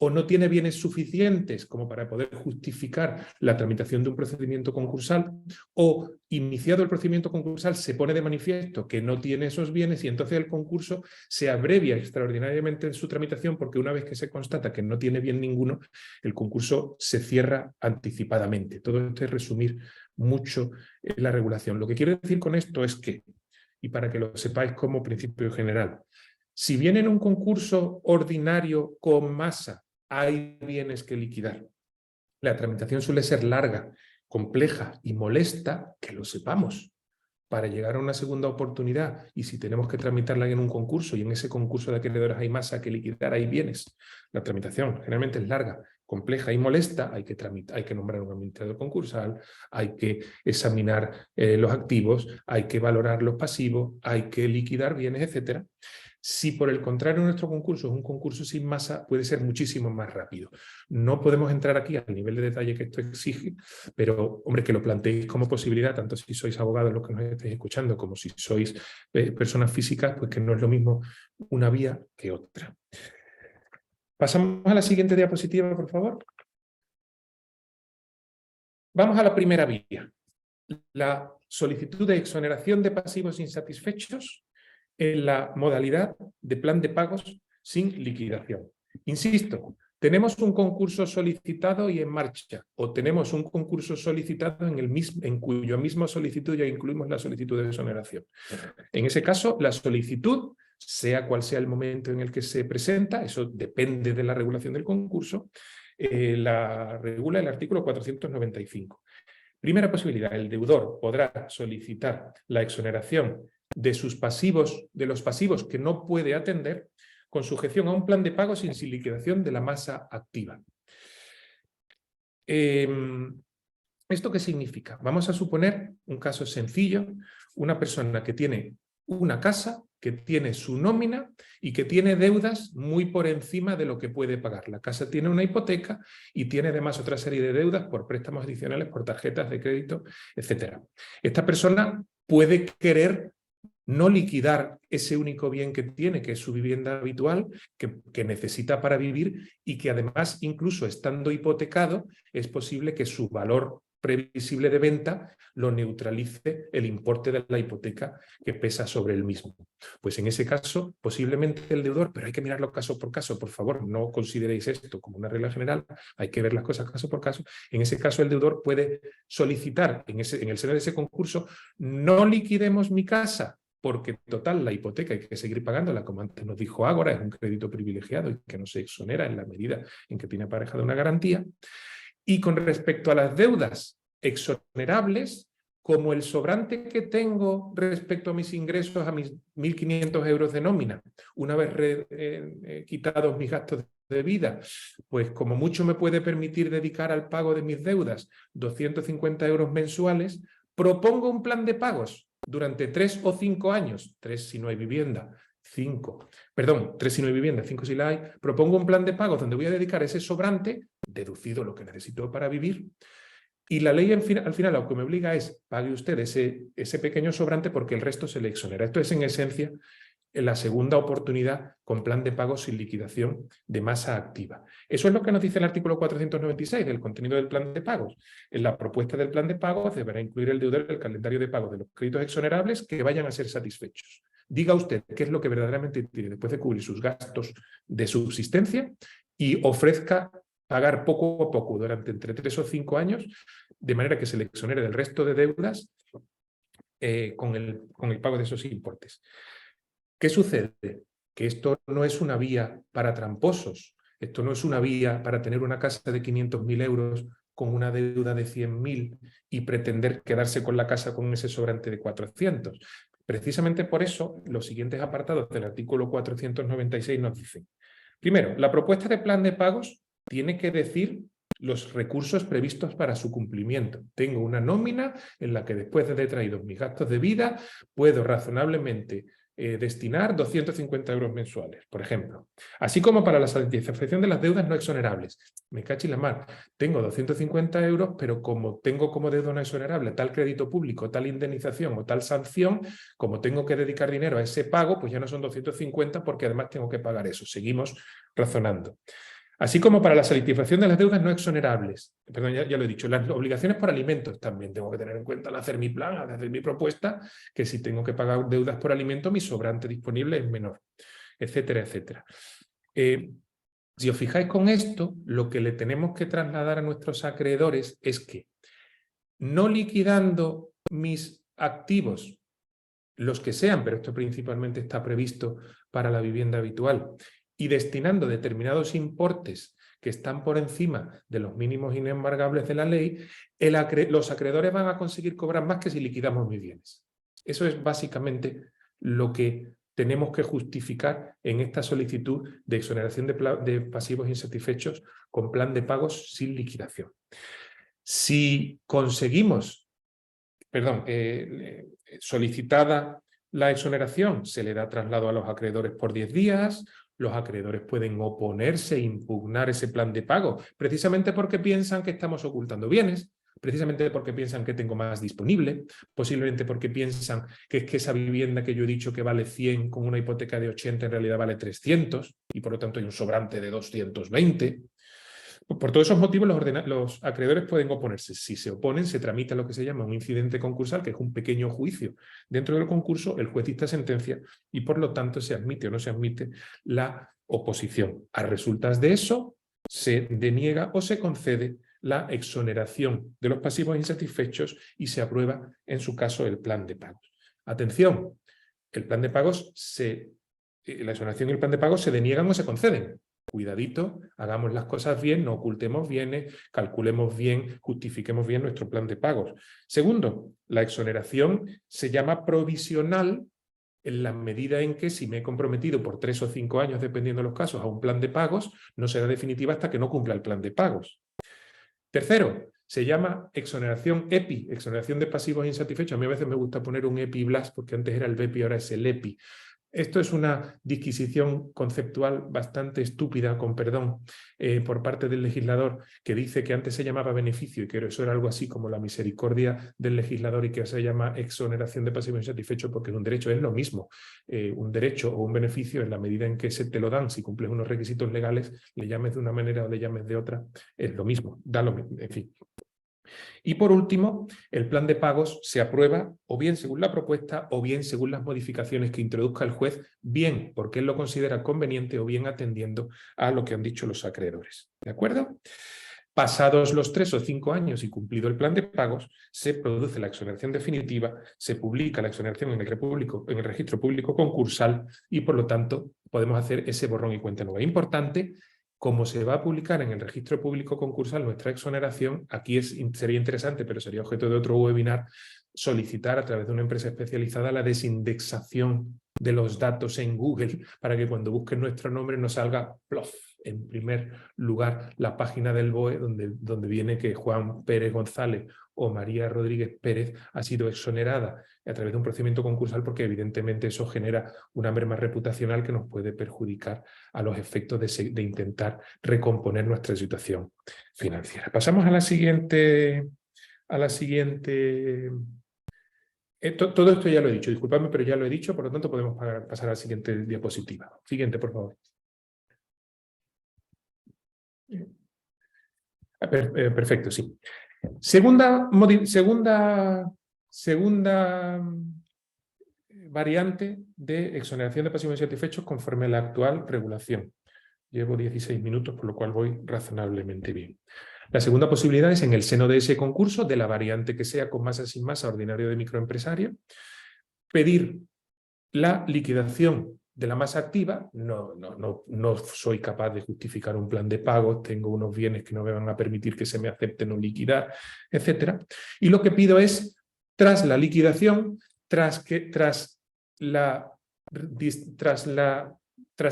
Speaker 3: o no tiene bienes suficientes como para poder justificar la tramitación de un procedimiento concursal, o iniciado el procedimiento concursal se pone de manifiesto que no tiene esos bienes y entonces el concurso se abrevia extraordinariamente en su tramitación, porque una vez que se constata que no tiene bien ninguno, el concurso se cierra anticipadamente. Todo esto es resumir mucho la regulación. Lo que quiero decir con esto es que, y para que lo sepáis como principio general, si bien en un concurso ordinario con masa hay bienes que liquidar, la tramitación suele ser larga, compleja y molesta, que lo sepamos, para llegar a una segunda oportunidad. Y si tenemos que tramitarla en un concurso y en ese concurso de acreedores hay masa que liquidar, hay bienes, la tramitación generalmente es larga, compleja y molesta, hay que nombrar un administrador concursal, hay que examinar los activos, hay que valorar los pasivos, hay que liquidar bienes, etc. Si por el contrario nuestro concurso es un concurso sin masa, puede ser muchísimo más rápido. No podemos entrar aquí al nivel de detalle que esto exige, pero hombre, que lo planteéis como posibilidad, tanto si sois abogados los que nos estéis escuchando, como si sois personas físicas, pues que no es lo mismo una vía que otra. Pasamos a la siguiente diapositiva, por favor. Vamos a la primera vía. La solicitud de exoneración de pasivos insatisfechos en la modalidad de plan de pagos sin liquidación. Insisto, Tenemos un concurso solicitado y en marcha, o tenemos un concurso solicitado en cuyo mismo solicitud ya incluimos la solicitud de exoneración. En ese caso, la solicitud, sea cual sea el momento en el que se presenta, eso depende de la regulación del concurso, la regula el artículo 495. Primera posibilidad, el deudor podrá solicitar la exoneración de sus pasivos, de los pasivos que no puede atender, con sujeción a un plan de pago sin liquidación de la masa activa. ¿Esto qué significa? Vamos a suponer un caso sencillo, una persona que tiene una casa, que tiene su nómina y que tiene deudas muy por encima de lo que puede pagar. La casa tiene una hipoteca y tiene además otra serie de deudas por préstamos adicionales, por tarjetas de crédito, etc. Esta persona puede querer no liquidar ese único bien que tiene, que es su vivienda habitual, que necesita para vivir y que además, incluso estando hipotecado, es posible que su valor previsible de venta lo neutralice el importe de la hipoteca que pesa sobre el mismo. Pues en ese caso, posiblemente el deudor, pero hay que mirarlo caso por caso, por favor, no consideréis esto como una regla general, hay que ver las cosas caso por caso. En ese caso el deudor puede solicitar en el seno de ese concurso: no liquidemos mi casa, porque total la hipoteca hay que seguir pagándola, como antes nos dijo Ágora, es un crédito privilegiado y que no se exonera en la medida en que tiene aparejada una garantía. Y con respecto a las deudas exonerables, como el sobrante que tengo respecto a mis ingresos, a mis 1.500 euros de nómina, una vez quitados mis gastos de vida, pues como mucho me puede permitir dedicar al pago de mis deudas 250 euros mensuales, propongo un plan de pagos durante 3 o 5 años, 3 si no hay vivienda, 3 si no hay vivienda, 5 si la hay, propongo un plan de pagos donde voy a dedicar ese sobrante, deducido lo que necesito para vivir, y la ley al final lo que me obliga es: pague usted ese pequeño sobrante porque el resto se le exonera. Esto es en esencia la segunda oportunidad con plan de pagos sin liquidación de masa activa. Eso es lo que nos dice el artículo 496 del contenido del plan de pagos. En la propuesta del plan de pagos deberá incluir el deudor el calendario de pagos de los créditos exonerables que vayan a ser satisfechos. Diga usted qué es lo que verdaderamente tiene después de cubrir sus gastos de subsistencia y ofrezca pagar poco a poco durante entre 3 o 5 años, de manera que se le exonere del resto de deudas con el pago de esos importes. ¿Qué sucede? Que esto no es una vía para tramposos, esto no es una vía para tener una casa de 500.000 euros con una deuda de 100.000 y pretender quedarse con la casa con ese sobrante de 400. Precisamente por eso, los siguientes apartados del artículo 496 nos dicen: primero, la propuesta de plan de pagos tiene que decir los recursos previstos para su cumplimiento. Tengo una nómina en la que, después de detraídos mis gastos de vida, puedo razonablemente destinar 250 euros mensuales, por ejemplo. Así como para la satisfacción de las deudas no exonerables. Me cachi la mar. Tengo 250 euros, pero como tengo como deuda no exonerable tal crédito público, tal indemnización o tal sanción, como tengo que dedicar dinero a ese pago, pues ya no son 250 porque además tengo que pagar eso. Seguimos razonando. Así como para la satisfacción de las deudas no exonerables. Perdón, ya lo he dicho. Las obligaciones por alimentos también tengo que tener en cuenta al hacer mi plan, al hacer mi propuesta, que si tengo que pagar deudas por alimentos, mi sobrante disponible es menor, etcétera, etcétera. Si os fijáis con esto, lo que le tenemos que trasladar a nuestros acreedores es que, no liquidando mis activos, los que sean, pero esto principalmente está previsto para la vivienda habitual, y destinando determinados importes que están por encima de los mínimos inembargables de la ley, los acreedores van a conseguir cobrar más que si liquidamos mis bienes. Eso es básicamente lo que tenemos que justificar en esta solicitud de exoneración de pasivos insatisfechos con plan de pagos sin liquidación. Si conseguimos, solicitada la exoneración, se le da traslado a los acreedores por 10 días, los acreedores pueden oponerse e impugnar ese plan de pago, precisamente porque piensan que estamos ocultando bienes, precisamente porque piensan que tengo más disponible, posiblemente porque piensan que es que esa vivienda que yo he dicho que vale 100 con una hipoteca de 80 en realidad vale 300 y por lo tanto hay un sobrante de 220. Por todos esos motivos los acreedores pueden oponerse. Si se oponen, se tramita lo que se llama un incidente concursal, que es un pequeño juicio. Dentro del concurso, el juez dicta sentencia y por lo tanto se admite o no se admite la oposición. A resultas de eso, se deniega o se concede la exoneración de los pasivos insatisfechos y se aprueba, en su caso, el plan de pagos. Atención, el plan de pagos la exoneración y el plan de pagos se deniegan o se conceden. Cuidadito, hagamos las cosas bien, no ocultemos bienes, calculemos bien, justifiquemos bien nuestro plan de pagos. Segundo, la exoneración se llama provisional en la medida en que si me he comprometido por 3 o 5 años, dependiendo de los casos, a un plan de pagos, no será definitiva hasta que no cumpla el plan de pagos. Tercero, se llama exoneración EPI, exoneración de pasivos insatisfechos. A mí a veces me gusta poner un EPI Blas porque antes era el BEPI, ahora es el EPI. Esto es una disquisición conceptual bastante estúpida, con perdón, por parte del legislador, que dice que antes se llamaba beneficio y que eso era algo así como la misericordia del legislador y que se llama exoneración de pasivos insatisfechos porque en un derecho es lo mismo. Un derecho o un beneficio en la medida en que se te lo dan, si cumples unos requisitos legales, le llames de una manera o le llames de otra, es lo mismo, da lo mismo, en fin. Y por último, el plan de pagos se aprueba o bien según la propuesta o bien según las modificaciones que introduzca el juez, bien porque él lo considera conveniente o bien atendiendo a lo que han dicho los acreedores. ¿De acuerdo? Pasados los 3 o 5 años y cumplido el plan de pagos, se produce la exoneración definitiva, se publica la exoneración en el registro público concursal y por lo tanto podemos hacer ese borrón y cuenta nueva. Importante, como se va a publicar en el registro público concursal nuestra exoneración, aquí sería interesante, pero sería objeto de otro webinar, solicitar a través de una empresa especializada la desindexación de los datos en Google para que cuando busquen nuestro nombre nos salga plof, en primer lugar la página del BOE donde viene que Juan Pérez González o María Rodríguez Pérez ha sido exonerada a través de un procedimiento concursal, porque evidentemente eso genera una merma reputacional que nos puede perjudicar a los efectos de intentar recomponer nuestra situación financiera. Pasamos a la siguiente... todo esto ya lo he dicho, disculpadme, pero ya lo he dicho, por lo tanto podemos pasar a la siguiente diapositiva. Siguiente, por favor. Perfecto, sí. Segunda variante de exoneración de pasivos insatisfechos conforme a la actual regulación. Llevo 16 minutos, por lo cual voy razonablemente bien. La segunda posibilidad es en el seno de ese concurso, de la variante que sea con masa sin masa ordinario de microempresario, pedir la liquidación de la masa activa. No soy capaz de justificar un plan de pagos, tengo unos bienes que no me van a permitir que se me acepten o liquidar, etc. Y lo que pido es, tras la liquidación, tras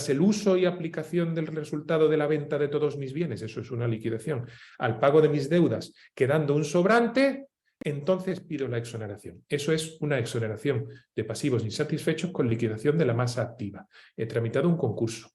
Speaker 3: el uso y aplicación del resultado de la venta de todos mis bienes, eso es una liquidación, al pago de mis deudas, quedando un sobrante, entonces pido la exoneración. Eso es una exoneración de pasivos insatisfechos con liquidación de la masa activa. He tramitado un concurso.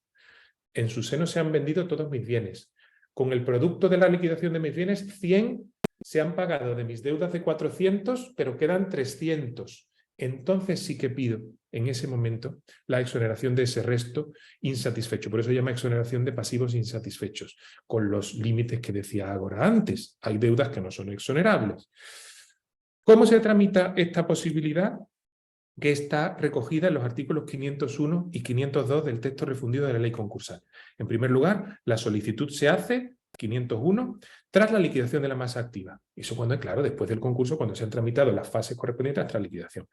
Speaker 3: En su seno se han vendido todos mis bienes. Con el producto de la liquidación de mis bienes, 100 se han pagado de mis deudas de 400, pero quedan 300. Entonces sí que pido en ese momento la exoneración de ese resto insatisfecho. Por eso se llama exoneración de pasivos insatisfechos, con los límites que decía Ágora antes. Hay deudas que no son exonerables. ¿Cómo se tramita esta posibilidad? Que está recogida en los artículos 501 y 502 del texto refundido de la ley concursal. En primer lugar, la solicitud se hace, 501, tras la liquidación de la masa activa. Eso cuando es claro, después del concurso, cuando se han tramitado las fases correspondientes hasta la liquidación.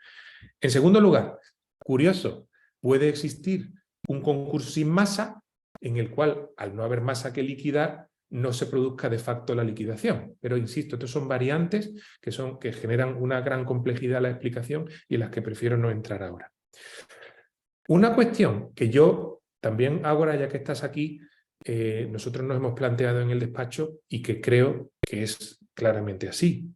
Speaker 3: En segundo lugar, curioso, puede existir un concurso sin masa en el cual, al no haber masa que liquidar, no se produzca de facto la liquidación. Pero insisto, estos son variantes que generan una gran complejidad en la explicación y en las que prefiero no entrar ahora. Una cuestión que yo también, ahora ya que estás aquí, nosotros nos hemos planteado en el despacho y que creo que es claramente así.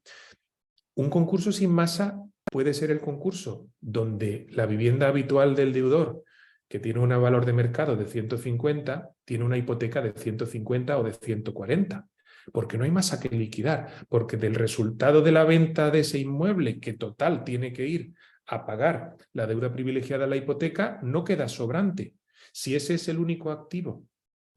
Speaker 3: Un concurso sin masa puede ser el concurso donde la vivienda habitual del deudor, que tiene un valor de mercado de 150, tiene una hipoteca de 150 o de 140, porque no hay masa que liquidar, porque del resultado de la venta de ese inmueble, que total tiene que ir a pagar la deuda privilegiada a la hipoteca, no queda sobrante. Si ese es el único activo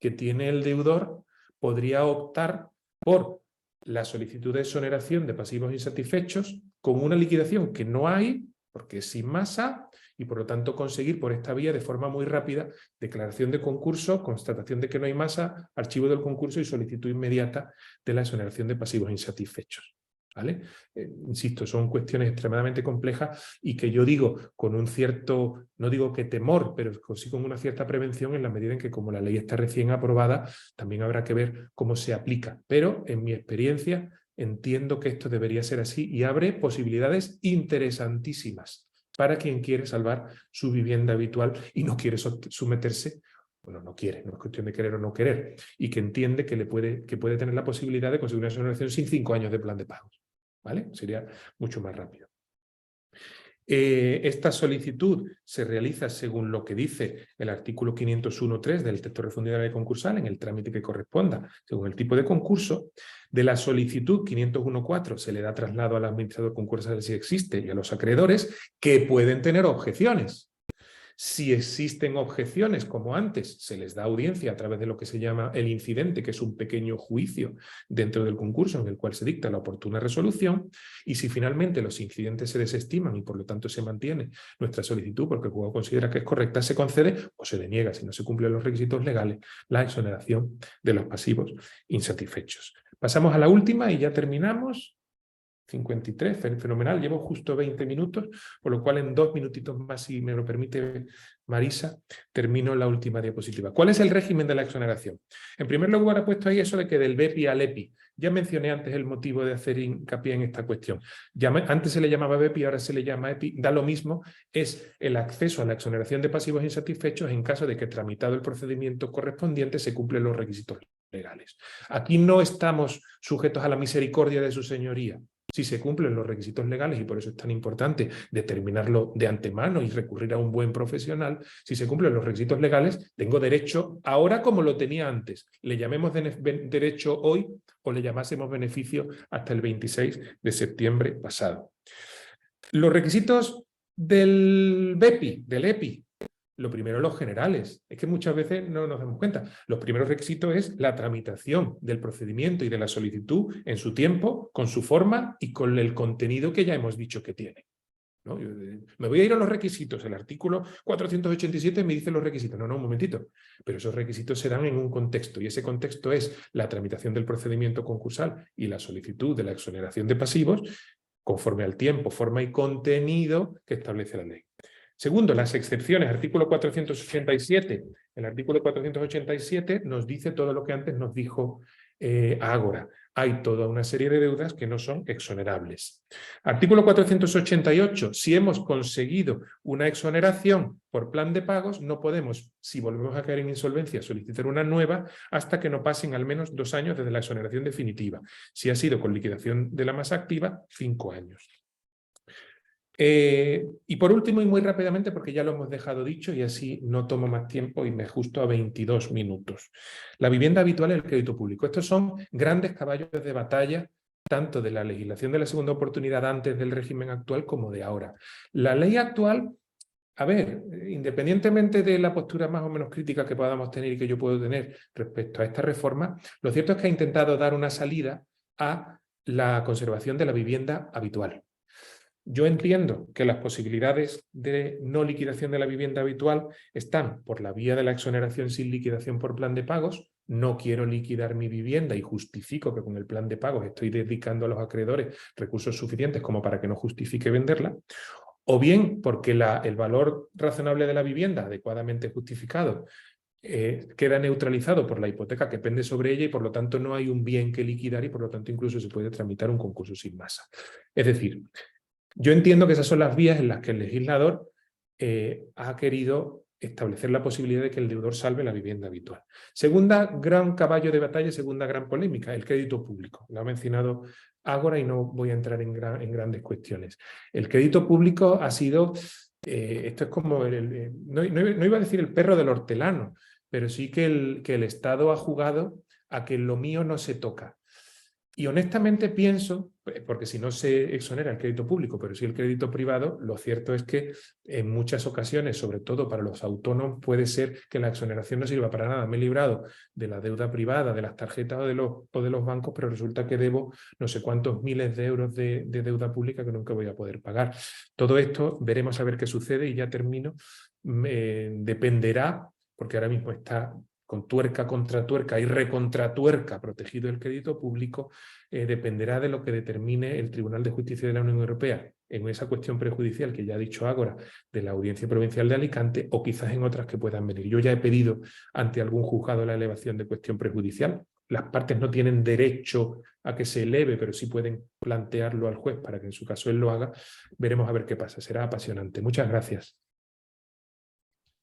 Speaker 3: que tiene el deudor, podría optar por la solicitud de exoneración de pasivos insatisfechos con una liquidación que no hay, porque es sin masa, y por lo tanto conseguir por esta vía de forma muy rápida declaración de concurso, constatación de que no hay masa, archivo del concurso y solicitud inmediata de la exoneración de pasivos insatisfechos. ¿Vale? Insisto, son cuestiones extremadamente complejas y que yo digo con un cierto, no digo que temor, pero sí con una cierta prevención en la medida en que como la ley está recién aprobada, también habrá que ver cómo se aplica. Pero en mi experiencia entiendo que esto debería ser así y abre posibilidades interesantísimas para quien quiere salvar su vivienda habitual y no quiere someterse. Bueno, no quiere, no es cuestión de querer o no querer, y que entiende que puede tener la posibilidad de conseguir una exoneración sin 5 años de plan de pagos. ¿Vale? Sería mucho más rápido. Esta solicitud se realiza según lo que dice el artículo 501.3 del texto refundido de la ley concursal en el trámite que corresponda, según el tipo de concurso. De la solicitud 501.4 se le da traslado al administrador concursal si existe y a los acreedores que pueden tener objeciones. Si existen objeciones, como antes, se les da audiencia a través de lo que se llama el incidente, que es un pequeño juicio dentro del concurso en el cual se dicta la oportuna resolución, y si finalmente los incidentes se desestiman y por lo tanto se mantiene nuestra solicitud porque el juzgado considera que es correcta, se concede o se deniega, si no se cumplen los requisitos legales, la exoneración de los pasivos insatisfechos. Pasamos a la última y ya terminamos. 53, fenomenal, llevo justo 20 minutos, por lo cual en 2 minutitos más, si me lo permite Marisa, termino la última diapositiva. ¿Cuál es el régimen de la exoneración? En primer lugar, he puesto ahí eso de que del BEPI al EPI. Ya mencioné antes el motivo de hacer hincapié en esta cuestión. Antes se le llamaba BEPI, ahora se le llama EPI, da lo mismo, es el acceso a la exoneración de pasivos insatisfechos en caso de que tramitado el procedimiento correspondiente se cumplen los requisitos legales. Aquí no estamos sujetos a la misericordia de su señoría. Si se cumplen los requisitos legales, y por eso es tan importante determinarlo de antemano y recurrir a un buen profesional, si se cumplen los requisitos legales, tengo derecho ahora como lo tenía antes. Le llamemos derecho hoy o le llamásemos beneficio hasta el 26 de septiembre pasado. Los requisitos del BEPI, del EPI. Lo primero, los generales. Es que muchas veces no nos damos cuenta. Los primeros requisitos es la tramitación del procedimiento y de la solicitud en su tiempo, con su forma y con el contenido que ya hemos dicho que tiene. ¿No? Me voy a ir a los requisitos. El artículo 487 me dice los requisitos. No, un momentito. Pero esos requisitos se dan en un contexto y ese contexto es la tramitación del procedimiento concursal y la solicitud de la exoneración de pasivos conforme al tiempo, forma y contenido que establece la ley. Segundo, las excepciones, artículo 487. El artículo 487 nos dice todo lo que antes nos dijo Ágora. Hay toda una serie de deudas que no son exonerables. Artículo 488. Si hemos conseguido una exoneración por plan de pagos, no podemos, si volvemos a caer en insolvencia, solicitar una nueva hasta que no pasen al menos 2 años desde la exoneración definitiva. Si ha sido con liquidación de la masa activa, 5 años. Y por último, y muy rápidamente, porque ya lo hemos dejado dicho y así no tomo más tiempo y me ajusto a 22 minutos. La vivienda habitual y el crédito público. Estos son grandes caballos de batalla, tanto de la legislación de la segunda oportunidad antes del régimen actual como de ahora. La ley actual, a ver, independientemente de la postura más o menos crítica que podamos tener y que yo puedo tener respecto a esta reforma, lo cierto es que ha intentado dar una salida a la conservación de la vivienda habitual. Yo entiendo que las posibilidades de no liquidación de la vivienda habitual están por la vía de la exoneración sin liquidación por plan de pagos. No quiero liquidar mi vivienda y justifico que con el plan de pagos estoy dedicando a los acreedores recursos suficientes como para que no justifique venderla. O bien porque el valor razonable de la vivienda, adecuadamente justificado, queda neutralizado por la hipoteca que pende sobre ella y por lo tanto no hay un bien que liquidar y por lo tanto incluso se puede tramitar un concurso sin masa. Es decir, yo entiendo que esas son las vías en las que el legislador ha querido establecer la posibilidad de que el deudor salve la vivienda habitual. Segunda gran caballo de batalla, segunda gran polémica, el crédito público. Lo ha mencionado Ágora y no voy a entrar en grandes cuestiones. El crédito público ha sido, esto es como, no iba a decir el perro del hortelano, pero sí que el Estado ha jugado a que lo mío no se toca. Y honestamente pienso, porque si no se exonera el crédito público, pero sí el crédito privado, lo cierto es que en muchas ocasiones, sobre todo para los autónomos, puede ser que la exoneración no sirva para nada. Me he librado de la deuda privada, de las tarjetas o de los bancos, pero resulta que debo no sé cuántos miles de euros de deuda pública que nunca voy a poder pagar. Todo esto veremos a ver qué sucede y ya termino. Dependerá, porque ahora mismo está con tuerca contra tuerca y recontratuerca protegido el crédito público, dependerá de lo que determine el Tribunal de Justicia de la Unión Europea en esa cuestión prejudicial que ya ha dicho Ágora de la Audiencia Provincial de Alicante, o quizás en otras que puedan venir. Yo ya he pedido ante algún juzgado la elevación de cuestión prejudicial. Las partes no tienen derecho a que se eleve, pero sí pueden plantearlo al juez para que en su caso él lo haga. Veremos a ver qué pasa. Será apasionante. Muchas gracias.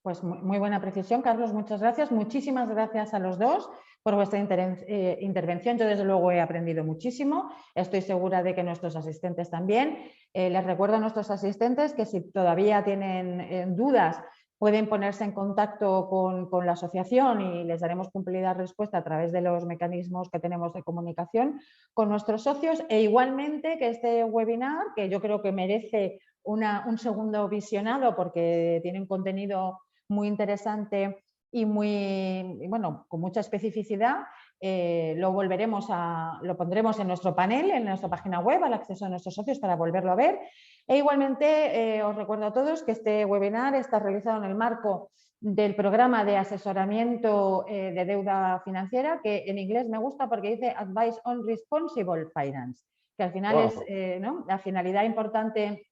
Speaker 1: Pues muy buena precisión, Carlos, muchas gracias. Muchísimas gracias a los dos por vuestra intervención. Yo desde luego he aprendido muchísimo. Estoy segura de que nuestros asistentes también. Les recuerdo a nuestros asistentes que si todavía tienen dudas pueden ponerse en contacto con la asociación y les daremos cumplida respuesta a través de los mecanismos que tenemos de comunicación con nuestros socios. E igualmente que este webinar, que yo creo que merece un segundo visionado porque tiene un contenido muy interesante y bueno, con mucha especificidad, lo pondremos en nuestro panel, en nuestra página web, al acceso a nuestros socios para volverlo a ver. E igualmente os recuerdo a todos que este webinar está realizado en el marco del programa de asesoramiento de deuda financiera, que en inglés me gusta porque dice Advice on Responsible Finance, que al final es ¿no? La finalidad importante.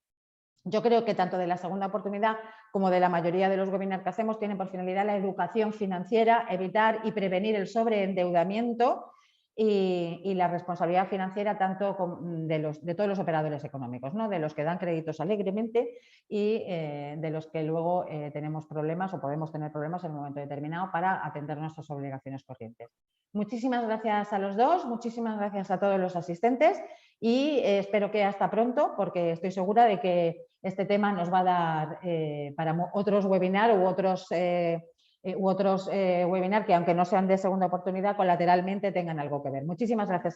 Speaker 1: Yo creo que tanto de la segunda oportunidad como de la mayoría de los webinars que hacemos tienen por finalidad la educación financiera, evitar y prevenir el sobreendeudamiento y la responsabilidad financiera tanto de todos los operadores económicos, ¿no? De los que dan créditos alegremente y de los que luego tenemos problemas o podemos tener problemas en un momento determinado para atender nuestras obligaciones corrientes. Muchísimas gracias a los dos, muchísimas gracias a todos los asistentes y espero que hasta pronto, porque estoy segura de que este tema nos va a dar para otros webinars u otros webinars que, aunque no sean de segunda oportunidad, colateralmente tengan algo que ver. Muchísimas gracias a todos.